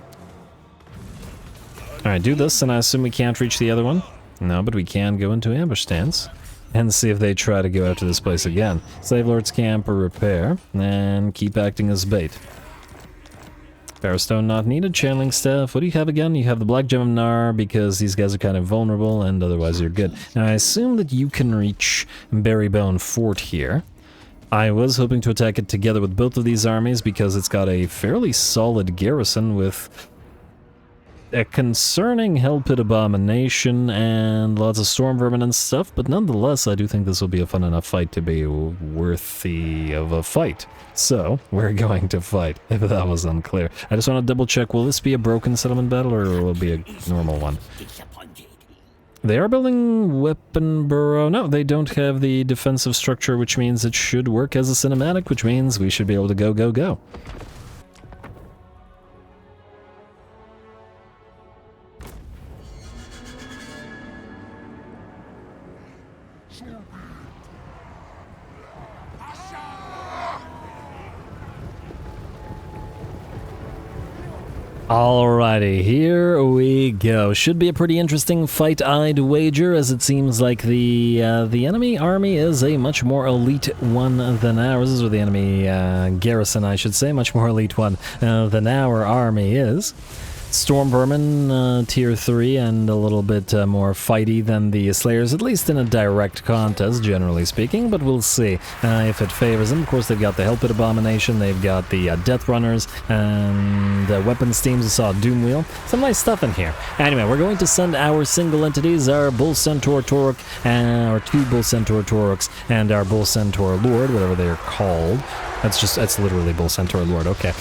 Alright, do this, and I assume we can't reach the other one? No, but we can go into ambush stance and see if they try to go after this place again. Slave Lord's camp or repair, and keep acting as bait. Firestone not needed, channeling staff. What do you have again? You have the Black Gem of Nar, because these guys are kind of vulnerable, and otherwise you're good. Now I assume that you can reach Berrybone Fort here. I was hoping to attack it together with both of these armies, because it's got a fairly solid garrison with a concerning Hellpit Abomination and lots of Storm Vermin and stuff, but nonetheless I do think this will be a fun enough fight to be worthy of a fight. So, we're going to fight, if that was unclear. I just want to double check, will this be a broken settlement battle or will it be a normal one? They are building weapon burrow. No, they don't have the defensive structure, which means it should work as a cinematic, which means we should be able to go. Alrighty, here we go. Should be a pretty interesting fight, I'd wager, as it seems like the enemy army is a much more elite one than ours, or the enemy garrison, I should say, much more elite one than our army is. Storm Vermin, tier 3, and a little bit more fighty than the Slayers, at least in a direct contest, generally speaking, but we'll see if it favors them. Of course, they've got the Hellpit Abomination, they've got the Death Runners, and weapons teams. We saw Doom Wheel. Some nice stuff in here. Anyway, we're going to send our single entities, our Bull Centaur Torok, our 2 Bull Centaur Toroks, and our Bull Centaur Lord, whatever they're called. That's literally Bull Centaur Lord, okay.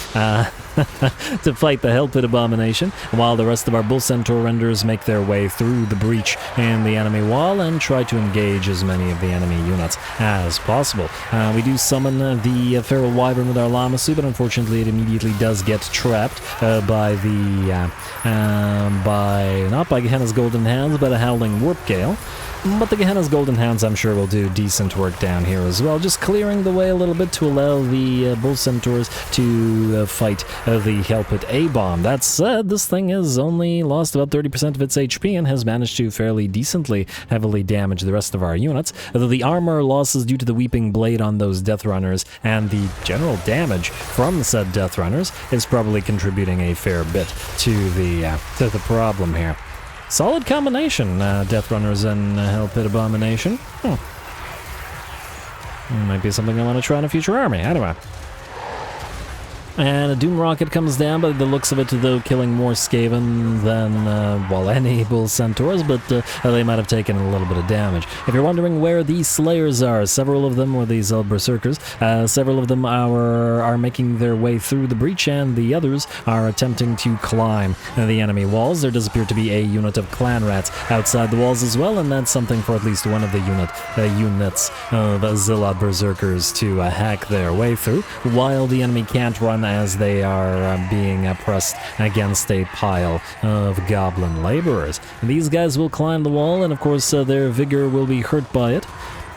To fight the Hellpit Abomination, while the rest of our Bull Centaur Renders make their way through the breach in the enemy wall and try to engage as many of the enemy units as possible. We do summon the Feral Wyvern with our Lamasu, but unfortunately it immediately does get trapped by not by Gehenna's Golden Hands, but a Howling Warp Gale. But the Gehenna's Golden Hounds, I'm sure, will do decent work down here as well, just clearing the way a little bit to allow the Bull Centaurs to fight the Hellpit A-Bomb. That said, this thing has only lost about 30% of its HP and has managed to fairly decently heavily damage the rest of our units, though the armor losses due to the Weeping Blade on those Death Runners and the general damage from said Death Runners is probably contributing a fair bit to the problem here. Solid combination, Death Runners and Hellpit Abomination. Might be something I want to try in a future army. Anyway. And a Doom Rocket comes down, by the looks of it, though, killing more Skaven than, any Bull Centaurs, but they might have taken a little bit of damage. If you're wondering where these Slayers are, several of them, or these Berserkers, several of them are making their way through the breach, and the others are attempting to climb the enemy walls. There does appear to be a unit of clan rats outside the walls as well, and that's something for at least one of the units of Zealot Berserkers to hack their way through, while the enemy can't run as they are being pressed against a pile of goblin laborers. And these guys will climb the wall, and of course their vigor will be hurt by it.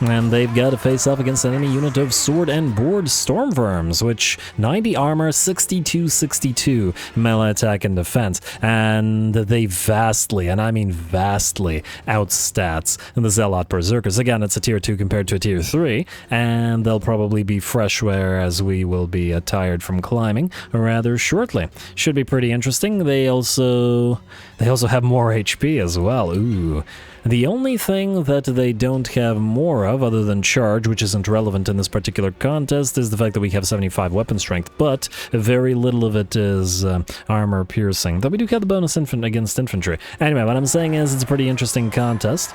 And they've got to face off against an enemy unit of Sword and Board Stormverms, which 90 armor, 62 melee attack and defense. And they vastly, and I mean vastly, outstats the Zealot Berserkers. Again, it's a tier 2 compared to a tier 3, and they'll probably be fresh, whereas we will be tired from climbing rather shortly. Should be pretty interesting. They also have more HP as well. Ooh. The only thing that they don't have more of, other than charge, which isn't relevant in this particular contest, is the fact that we have 75 weapon strength, but very little of it is armor piercing, though we do have the bonus against infantry. Anyway, what I'm saying is it's a pretty interesting contest.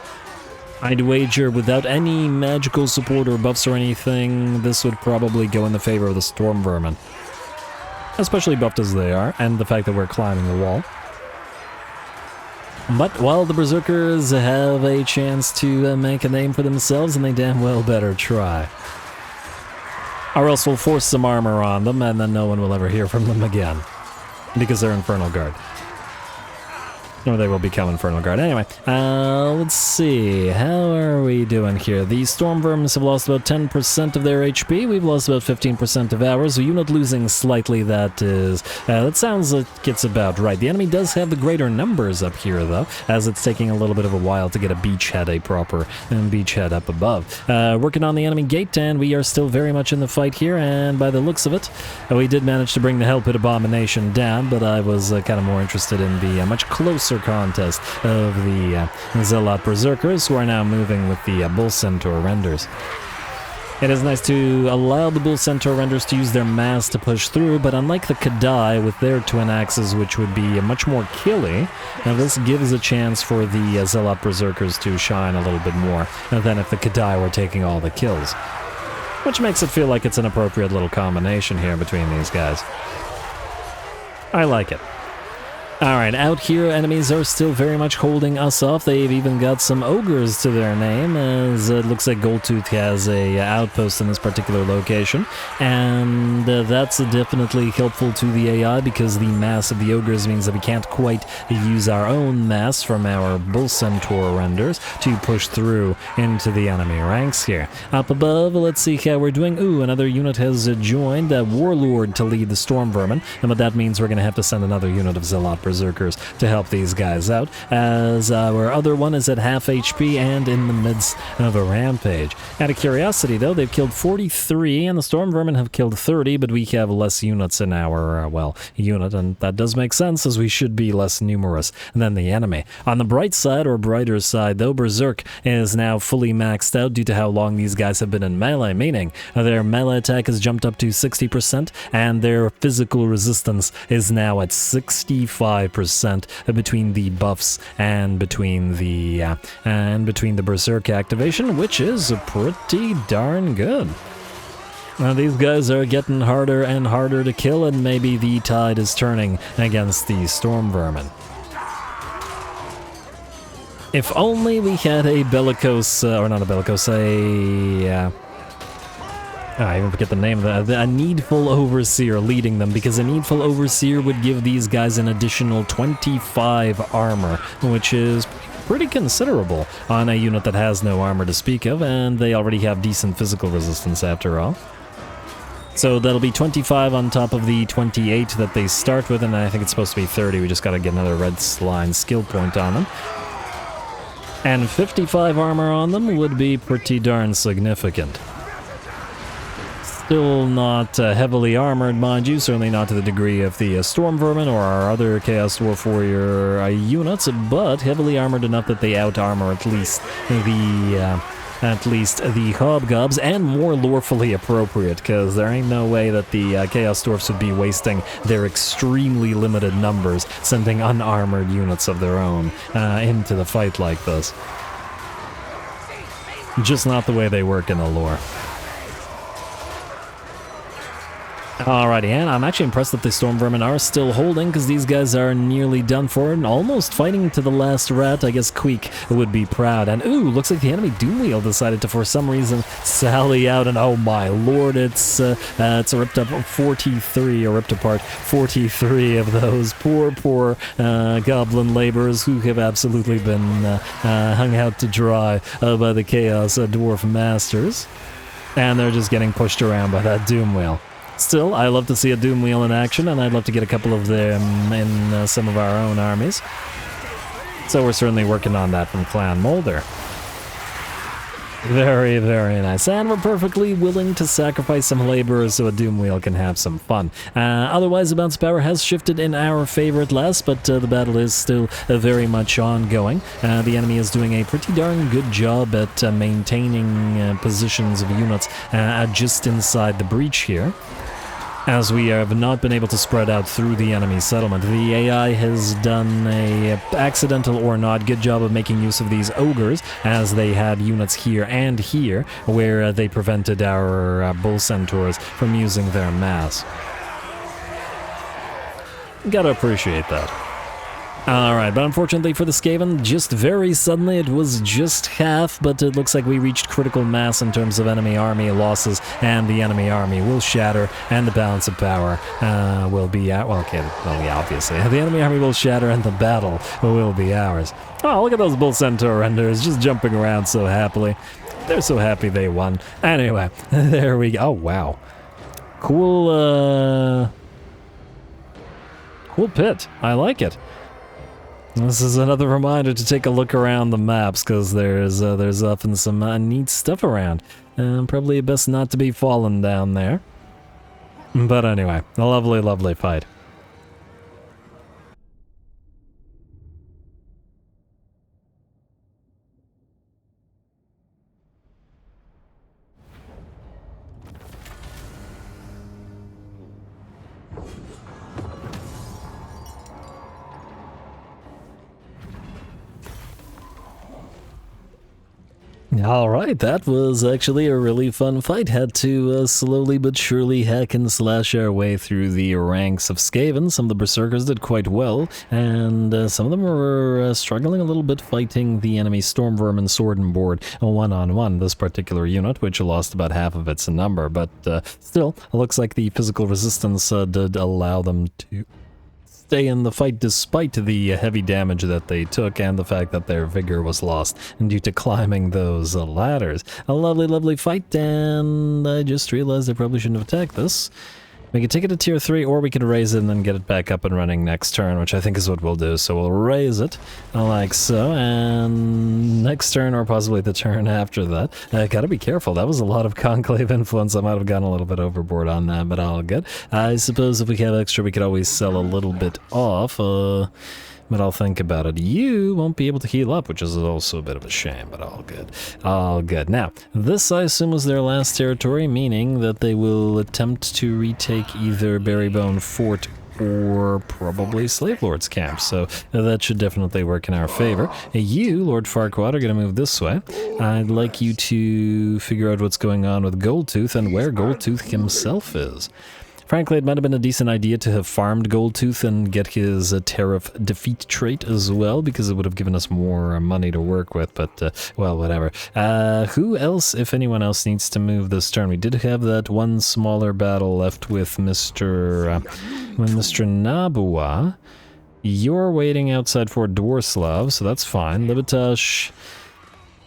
I'd wager without any magical support or buffs or anything, this would probably go in the favor of the Storm Vermin. Especially buffed as they are, and the fact that we're climbing the wall. But while the Berserkers have a chance to make a name for themselves, and they damn well better try. Or else we'll force some armor on them, and then no one will ever hear from them again. Because they're Infernal Guard. Or they will become Infernal Guard. Anyway, let's see. How are we doing here? The Stormverms have lost about 10% of their HP. We've lost about 15% of ours. A unit losing slightly, that sounds like it's about right. The enemy does have the greater numbers up here, though, as it's taking a little bit of a while to get a proper beachhead up above. Working on the enemy gate, and we are still very much in the fight here, and by the looks of it, we did manage to bring the Hellpit Abomination down, but I was kind of more interested in the much closer contest of the Zealot Berserkers, who are now moving with the Bull Centaur Renders. It is nice to allow the Bull Centaur Renders to use their mass to push through, but unlike the Kadai with their twin axes, which would be much more killy, now this gives a chance for the Zealot Berserkers to shine a little bit more than if the Kadai were taking all the kills. Which makes it feel like it's an appropriate little combination here between these guys. I like it. Alright, out here, enemies are still very much holding us off. They've even got some ogres to their name, as it looks like Goldtooth has a outpost in this particular location. And that's definitely helpful to the AI, because the mass of the ogres means that we can't quite use our own mass from our Bull Centaur Renders to push through into the enemy ranks here. Up above, let's see how we're doing. Ooh, another unit has joined, a Warlord to lead the Storm Vermin, and what that means, we're going to have to send another unit of Zealot Berserkers to help these guys out, as our other one is at half HP and in the midst of a rampage. Out of curiosity, though, they've killed 43, and the Storm Vermin have killed 30, but we have less units in our, unit, and that does make sense, as we should be less numerous than the enemy. On the bright side, or brighter side, though, Berserk is now fully maxed out due to how long these guys have been in melee, meaning their melee attack has jumped up to 60%, and their physical resistance is now at 65% between the buffs and between the Berserk activation, which is pretty darn good. Now, these guys are getting harder and harder to kill, and maybe the tide is turning against the Storm Vermin. If only we had a bellicose, or not a bellicose, I even forget the name of that, a Needful Overseer leading them, because a Needful Overseer would give these guys an additional 25 armor, which is pretty considerable on a unit that has no armor to speak of, and they already have decent physical resistance after all. So that'll be 25 on top of the 28 that they start with, and I think it's supposed to be 30. We just gotta get another red line skill point on them. And 55 armor on them would be pretty darn significant. Still not heavily armored, mind you, certainly not to the degree of the Storm Vermin or our other Chaos Dwarf Warrior units, but heavily armored enough that they out-armor at least the Hobgobs, and more lorefully appropriate, because there ain't no way that the Chaos Dwarfs would be wasting their extremely limited numbers sending unarmored units of their own into the fight like this. Just not the way they work in the lore. Alrighty, and I'm actually impressed that the Storm Vermin are still holding, because these guys are nearly done for and almost fighting to the last rat. I guess Queek would be proud. And ooh, looks like the enemy Doomwheel decided to, for some reason, sally out, and oh my lord, it's ripped up 43, or ripped apart 43 of those poor goblin laborers who have absolutely been hung out to dry by the Chaos Dwarf Masters. And they're just getting pushed around by that Doomwheel. Still, I love to see a Doomwheel in action, and I'd love to get a couple of them in some of our own armies. So we're certainly working on that from Clan Molder. Very, very nice. And we're perfectly willing to sacrifice some laborers so a Doomwheel can have some fun. Otherwise, the bounce power has shifted in our favor at last, but the battle is still very much ongoing. The enemy is doing a pretty darn good job at maintaining positions of units just inside the breach here, as we have not been able to spread out through the enemy settlement. The AI has done a accidental or not good job of making use of these ogres, as they had units here and here, where they prevented our bull centaurs from using their mass. Gotta appreciate that. Alright, but unfortunately for the Skaven, just very suddenly it was just half, but it looks like we reached critical mass in terms of enemy army losses, and the enemy army will shatter, and the balance of power will be out. Well, okay, well, yeah, obviously. The enemy army will shatter, and the battle will be ours. Oh, look at those Bull Centaur renders just jumping around so happily. They're so happy they won. Anyway, there we go. Oh, wow. Cool pit. I like it. This is another reminder to take a look around the maps, because there's often some neat stuff around. Probably best not to be falling down there. But anyway, a lovely, lovely fight. Alright, that was actually a really fun fight. Had to slowly but surely hack and slash our way through the ranks of Skaven. Some of the Berserkers did quite well, and some of them were struggling a little bit fighting the enemy Storm Vermin sword and board one-on-one, this particular unit, which lost about half of its number, but still, it looks like the physical resistance did allow them to stay in the fight despite the heavy damage that they took, and the fact that their vigor was lost due to climbing those ladders. A lovely, lovely fight, and I just realized I probably shouldn't have attacked this. We could take it to tier 3, or we could raise it and then get it back up and running next turn, which I think is what we'll do. So we'll raise it, like so, and next turn, or possibly the turn after that. Gotta be careful, that was a lot of conclave influence. I might have gone a little bit overboard on that, but all good. I suppose if we have extra, we could always sell a little bit off, but I'll think about it. You won't be able to heal up, which is also a bit of a shame, but all good. All good. Now, this I assume was their last territory, meaning that they will attempt to retake either Berrybone Fort or probably Slave Lord's camp, so that should definitely work in our favor. You, Lord Farquaad, are going to move this way. I'd like you to figure out what's going on with Goldtooth and where Goldtooth himself is. Frankly, it might have been a decent idea to have farmed Goldtooth and get his tariff defeat trait as well, because it would have given us more money to work with, but, well, whatever. Who else, if anyone else, needs to move this turn? We did have that one smaller battle left with Mr. Nabua. You're waiting outside for Dwarslav, so that's fine. Libetash,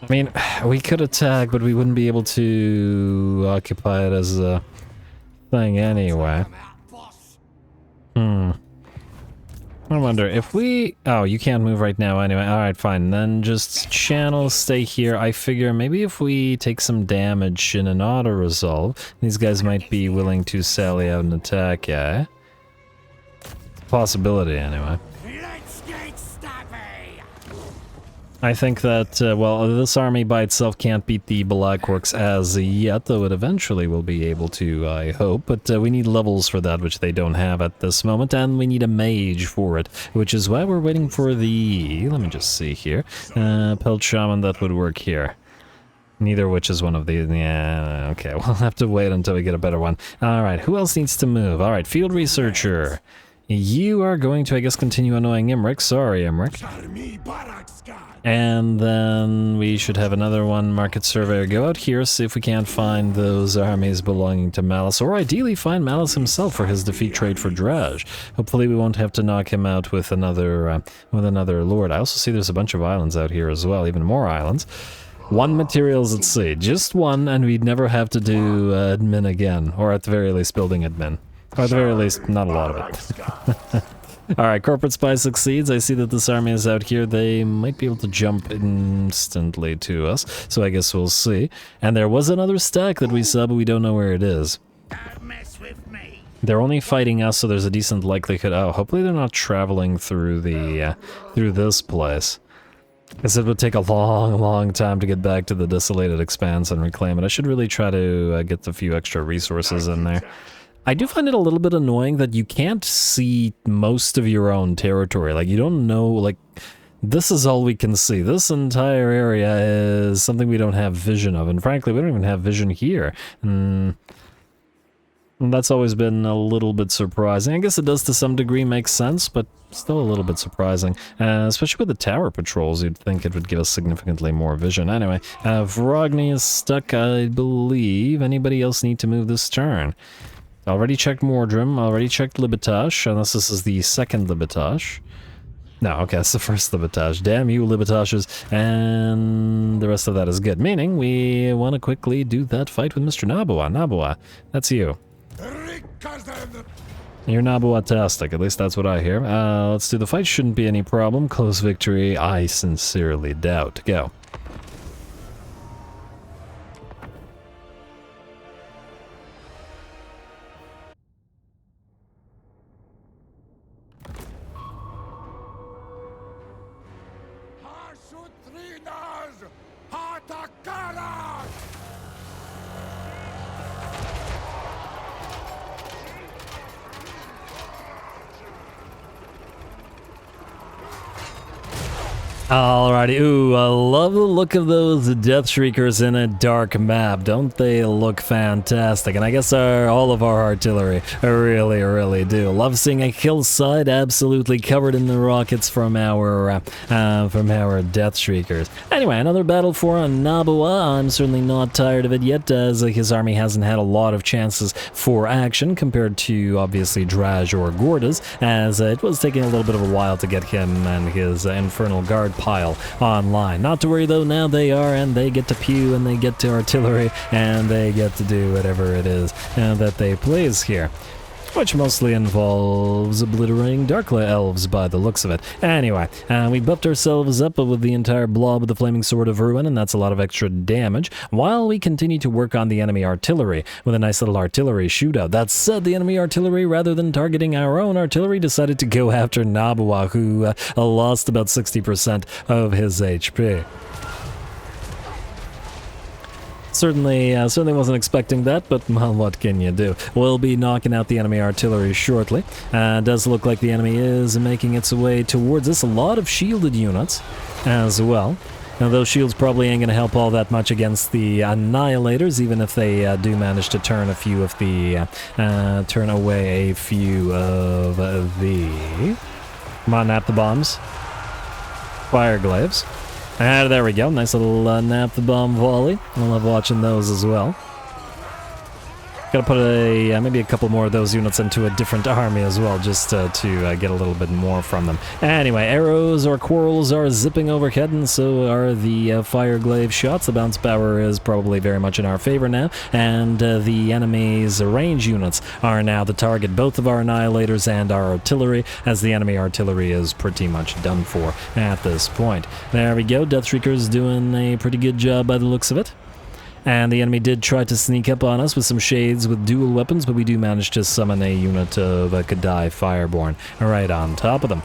I mean, we could attack, but we wouldn't be able to occupy it as a thing anyway. I wonder if we... Oh, you can't move right now anyway. Alright, fine. Then just channel, stay here. I figure maybe if we take some damage in an auto-resolve, these guys might be willing to sally out and attack, yeah? Possibility, anyway. I think that, well, this army by itself can't beat the Balagorks as yet, though it eventually will be able to, I hope. But we need levels for that, which they don't have at this moment, and we need a mage for it, which is why we're waiting for the... Let me just see here. Pelt Shaman, that would work here. Neither which is one of these. Yeah, okay, we'll have to wait until we get a better one. Alright, who else needs to move? Alright, Field Researcher. You are going to, I guess, continue annoying Imric. Sorry, Imric. And then we should have another one, Market Surveyor. Go out here, see if we can't find those armies belonging to Malice, or ideally find Malice himself for his defeat trade for Draj. Hopefully we won't have to knock him out with another lord. I also see there's a bunch of islands out here as well, even more islands. One materials at sea, just one, and we'd never have to do admin again, or at the very least building admin. Or at the very least, not a lot of it. Alright, Corporate Spy succeeds. I see that this army is out here. They might be able to jump instantly to us, so I guess we'll see. And there was another stack that we saw, but we don't know where it is. Don't mess with me. They're only fighting us, so there's a decent likelihood... Oh, hopefully they're not traveling through the, through this place. Because it would take a long, long time to get back to the Desolated Expanse and reclaim it. I should really try to get a few extra resources in there. I do find it a little bit annoying that you can't see most of your own territory. Like, you don't know, like, this is all we can see. This entire area is something we don't have vision of, and frankly, we don't even have vision here. And that's always been a little bit surprising. I guess it does to some degree make sense, but still a little bit surprising. Especially with the tower patrols, you'd think it would give us significantly more vision. Anyway, Vrogny is stuck, I believe. Anybody else need to move this turn? Already checked Mordrim, already checked Libetash, unless this is the second Libetash. No, okay, that's the first Libetash. Damn you, Libetashes. And the rest of that is good. Meaning, we want to quickly do that fight with Mr. Nabua. Nabua, that's you. You're Nabua-tastic, at least that's what I hear. Let's do the fight, shouldn't be any problem. Close victory, I sincerely doubt. Go. Alrighty, ooh, I love the look of those Death Shriekers in a dark map. Don't they look fantastic? And I guess all of our artillery really, really do. Love seeing a hillside absolutely covered in the rockets from our Death Shriekers. Anyway, another battle for Nabua. I'm certainly not tired of it yet, as his army hasn't had a lot of chances for action compared to, obviously, Draj or Gordas, as it was taking a little bit of a while to get him and his Infernal Guard pile online. Not to worry though, now they are, and they get to pew, and they get to artillery, and they get to do whatever it is that they please here. which mostly involves obliterating Dark Elves by the looks of it. Anyway, we buffed ourselves up with the entire blob of the Flaming Sword of Ruin, and that's a lot of extra damage, while we continue to work on the enemy artillery with a nice little artillery shootout. That said, the enemy artillery, rather than targeting our own artillery, decided to go after Nabawa, who lost about 60% of his HP. Certainly wasn't expecting that, but well, what can you do? We'll be knocking out the enemy artillery shortly. Does look like the enemy is making its way towards us. A lot of shielded units as well. Now, those shields probably ain't going to help all that much against the Annihilators, even if they do manage to turn a few of the... turn away a few of the... Come on, nap the bombs. Fire glaives. There we go. Nice little nap the bomb volley. I love watching those as well. Gotta put maybe a couple more of those units into a different army as well, just to get a little bit more from them. Anyway, arrows or quarrels are zipping overhead, and so are the fire glaive shots. The bounce power is probably very much in our favor now, and the enemy's range units are now the target, both of our annihilators and our artillery, as the enemy artillery is pretty much done for at this point. There we go. Deathshreeker's doing a pretty good job by the looks of it. And the enemy did try to sneak up on us with some shades with dual weapons, but we do manage to summon a unit of Kadai Fireborn right on top of them.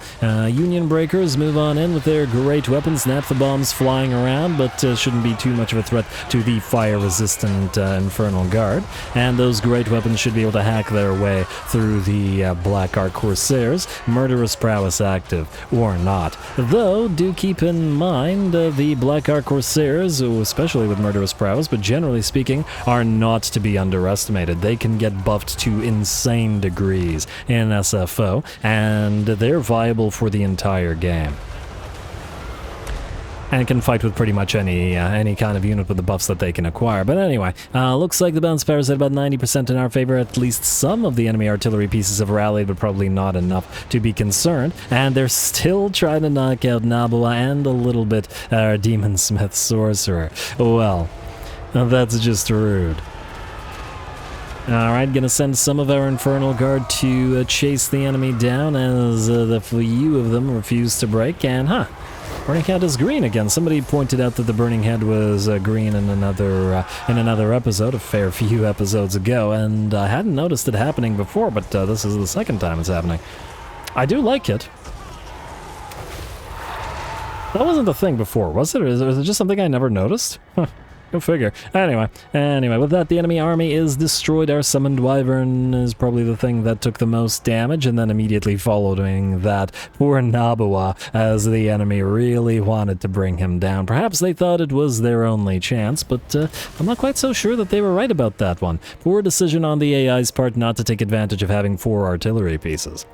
Union Breakers move on in with their great weapons, nap the bombs flying around, but shouldn't be too much of a threat to the fire-resistant Infernal Guard. And those great weapons should be able to hack their way through the Black Ark Corsairs, Murderous Prowess active or not. Though, do keep in mind the Black Ark Corsairs, especially with Murderous Prowess, but generally speaking, are not to be underestimated. They can get buffed to insane degrees in SFO, and they're viable for the entire game. And can fight with pretty much any kind of unit with the buffs that they can acquire. But anyway, looks like the bounce power is at about 90% in our favor. At least some of the enemy artillery pieces have rallied, but probably not enough to be concerned. And they're still trying to knock out Nabawa and a little bit our Demon Smith Sorcerer. Well, that's just rude. Alright, gonna send some of our Infernal Guard to chase the enemy down as the few of them refuse to break. And, Burning Head is green again. Somebody pointed out that the Burning Head was green in another episode, a fair few episodes ago, and I hadn't noticed it happening before, but this is the second time it's happening. I do like it. That wasn't a thing before, was it? Or is it just something I never noticed? Go figure. Anyway, with that, the enemy army is destroyed. Our summoned wyvern is probably the thing that took the most damage, and then immediately following that, poor Nabawa, as the enemy really wanted to bring him down. Perhaps they thought it was their only chance, but I'm not quite so sure that they were right about that one. Poor decision on the AI's part not to take advantage of having 4 artillery pieces.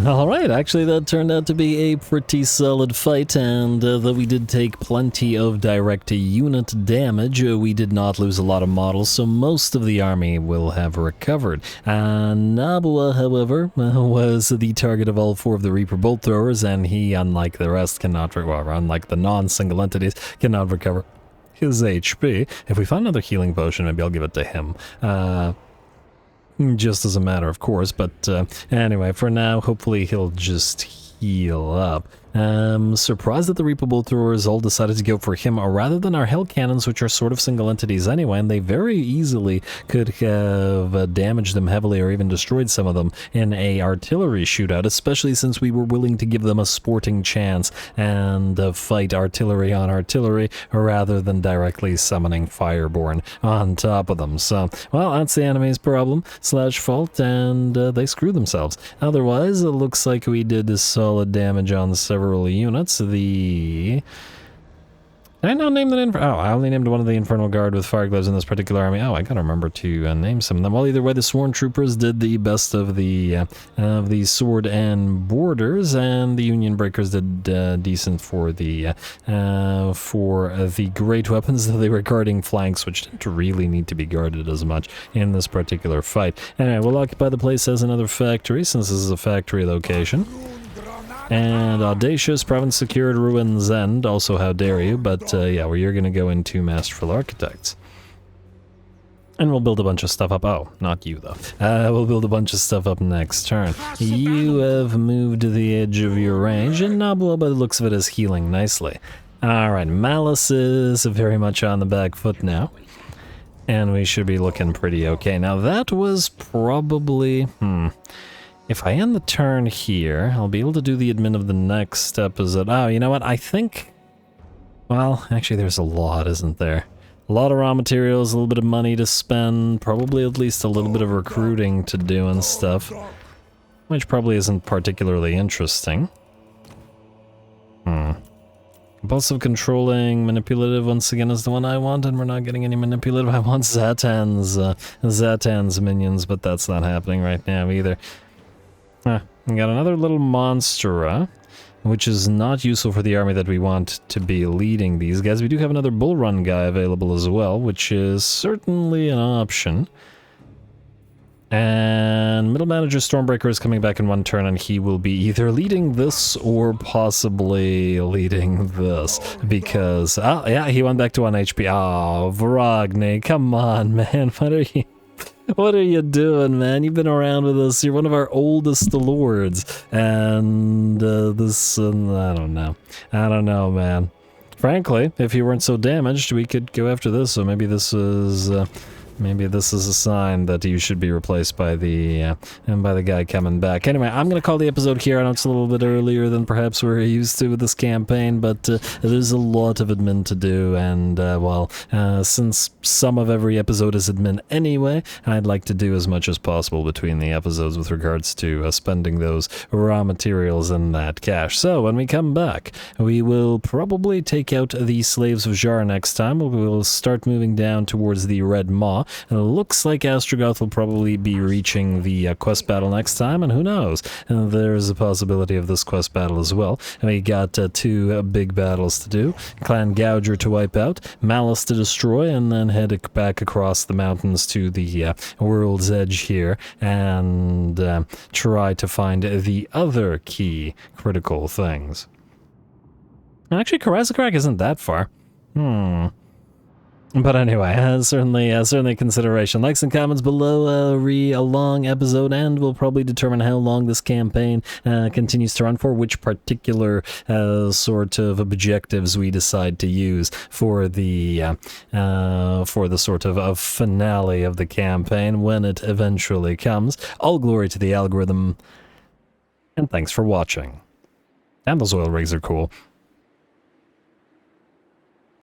Alright, actually that turned out to be a pretty solid fight, and though we did take plenty of direct unit damage, we did not lose a lot of models, so most of the army will have recovered. Nabawa, however, was the target of all 4 of the Reaper Bolt Throwers, and he, unlike the rest, unlike the non-single entities, cannot recover his HP. If we find another healing potion, maybe I'll give it to him. Just as a matter of course, but anyway, for now, hopefully he'll just heal up. Surprised that the Reaper Bolt Throwers all decided to go for him rather than our Hell Cannons, which are sort of single entities anyway, and they very easily could have damaged them heavily or even destroyed some of them in a artillery shootout, especially since we were willing to give them a sporting chance and fight artillery on artillery rather than directly summoning Fireborn on top of them. So, well, that's the enemy's problem / fault, and they screwed themselves. Otherwise, it looks like we did solid damage on several units. The Did I not name that Oh, I only named one of the Infernal Guard with fire gloves in this particular army. Oh, I gotta remember to name some of them. Well, either way, the Sworn Troopers did the best of the sword and borders, and the Union Breakers did decent for the great weapons, though they were guarding flanks, which didn't really need to be guarded as much in this particular fight. Anyway, we'll occupy the place as another factory, since this is a factory location. And Audacious, Province Secured, Ruin's End, also how dare you, but yeah, well, you're gonna go into Masterful Architects. And we'll build a bunch of stuff up. Oh, not you though. We'll build a bunch of stuff up next turn. You have moved to the edge of your range, and Nabla, by the looks of it, is healing nicely. Alright, Malice is very much on the back foot now. And we should be looking pretty okay. Now that was probably... If I end the turn here, I'll be able to do the admin of the next step. Is that... Oh, you know what? I think... Well, actually there's a lot, isn't there? A lot of raw materials, a little bit of money to spend, probably at least a little bit of recruiting to do and stuff. Which probably isn't particularly interesting. Compulsive controlling, manipulative once again is the one I want, and we're not getting any manipulative. I want Zatan's minions, but that's not happening right now either. We got another little monstera, which is not useful for the army that we want to be leading these guys. We do have another Bull Run guy available as well, which is certainly an option. And Middle Manager Stormbreaker is coming back in one turn, and he will be either leading this or possibly leading this. Because, oh yeah, he went back to 1 HP. Oh, Vrogny, come on, man, what are you doing, man? You've been around with us. You're one of our oldest lords. And I don't know. I don't know, man. Frankly, if you weren't so damaged, we could go after this. So maybe this is... Maybe this is a sign that you should be replaced by the guy coming back. Anyway, I'm going to call the episode here. I know it's a little bit earlier than perhaps we're used to with this campaign, but there's a lot of admin to do, and, well, since some of every episode is admin anyway, I'd like to do as much as possible between the episodes with regards to spending those raw materials and that cash. So, when we come back, we will probably take out the Slaves of Zhar next time. We will start moving down towards the Red Maw. And it looks like Ostrogoth will probably be reaching the quest battle next time, and who knows? There's a possibility of this quest battle as well. And we got two big battles to do. Clan Gouger to wipe out, Malice to destroy, and then head back across the mountains to the World's Edge here, and try to find the other key critical things. Actually, Karazakrak isn't that far. But anyway, certainly consideration. Likes and comments below a long episode, and we'll probably determine how long this campaign continues to run for, which particular sort of objectives we decide to use for the sort of finale of the campaign when it eventually comes. All glory to the algorithm, and thanks for watching. And those oil rigs are cool.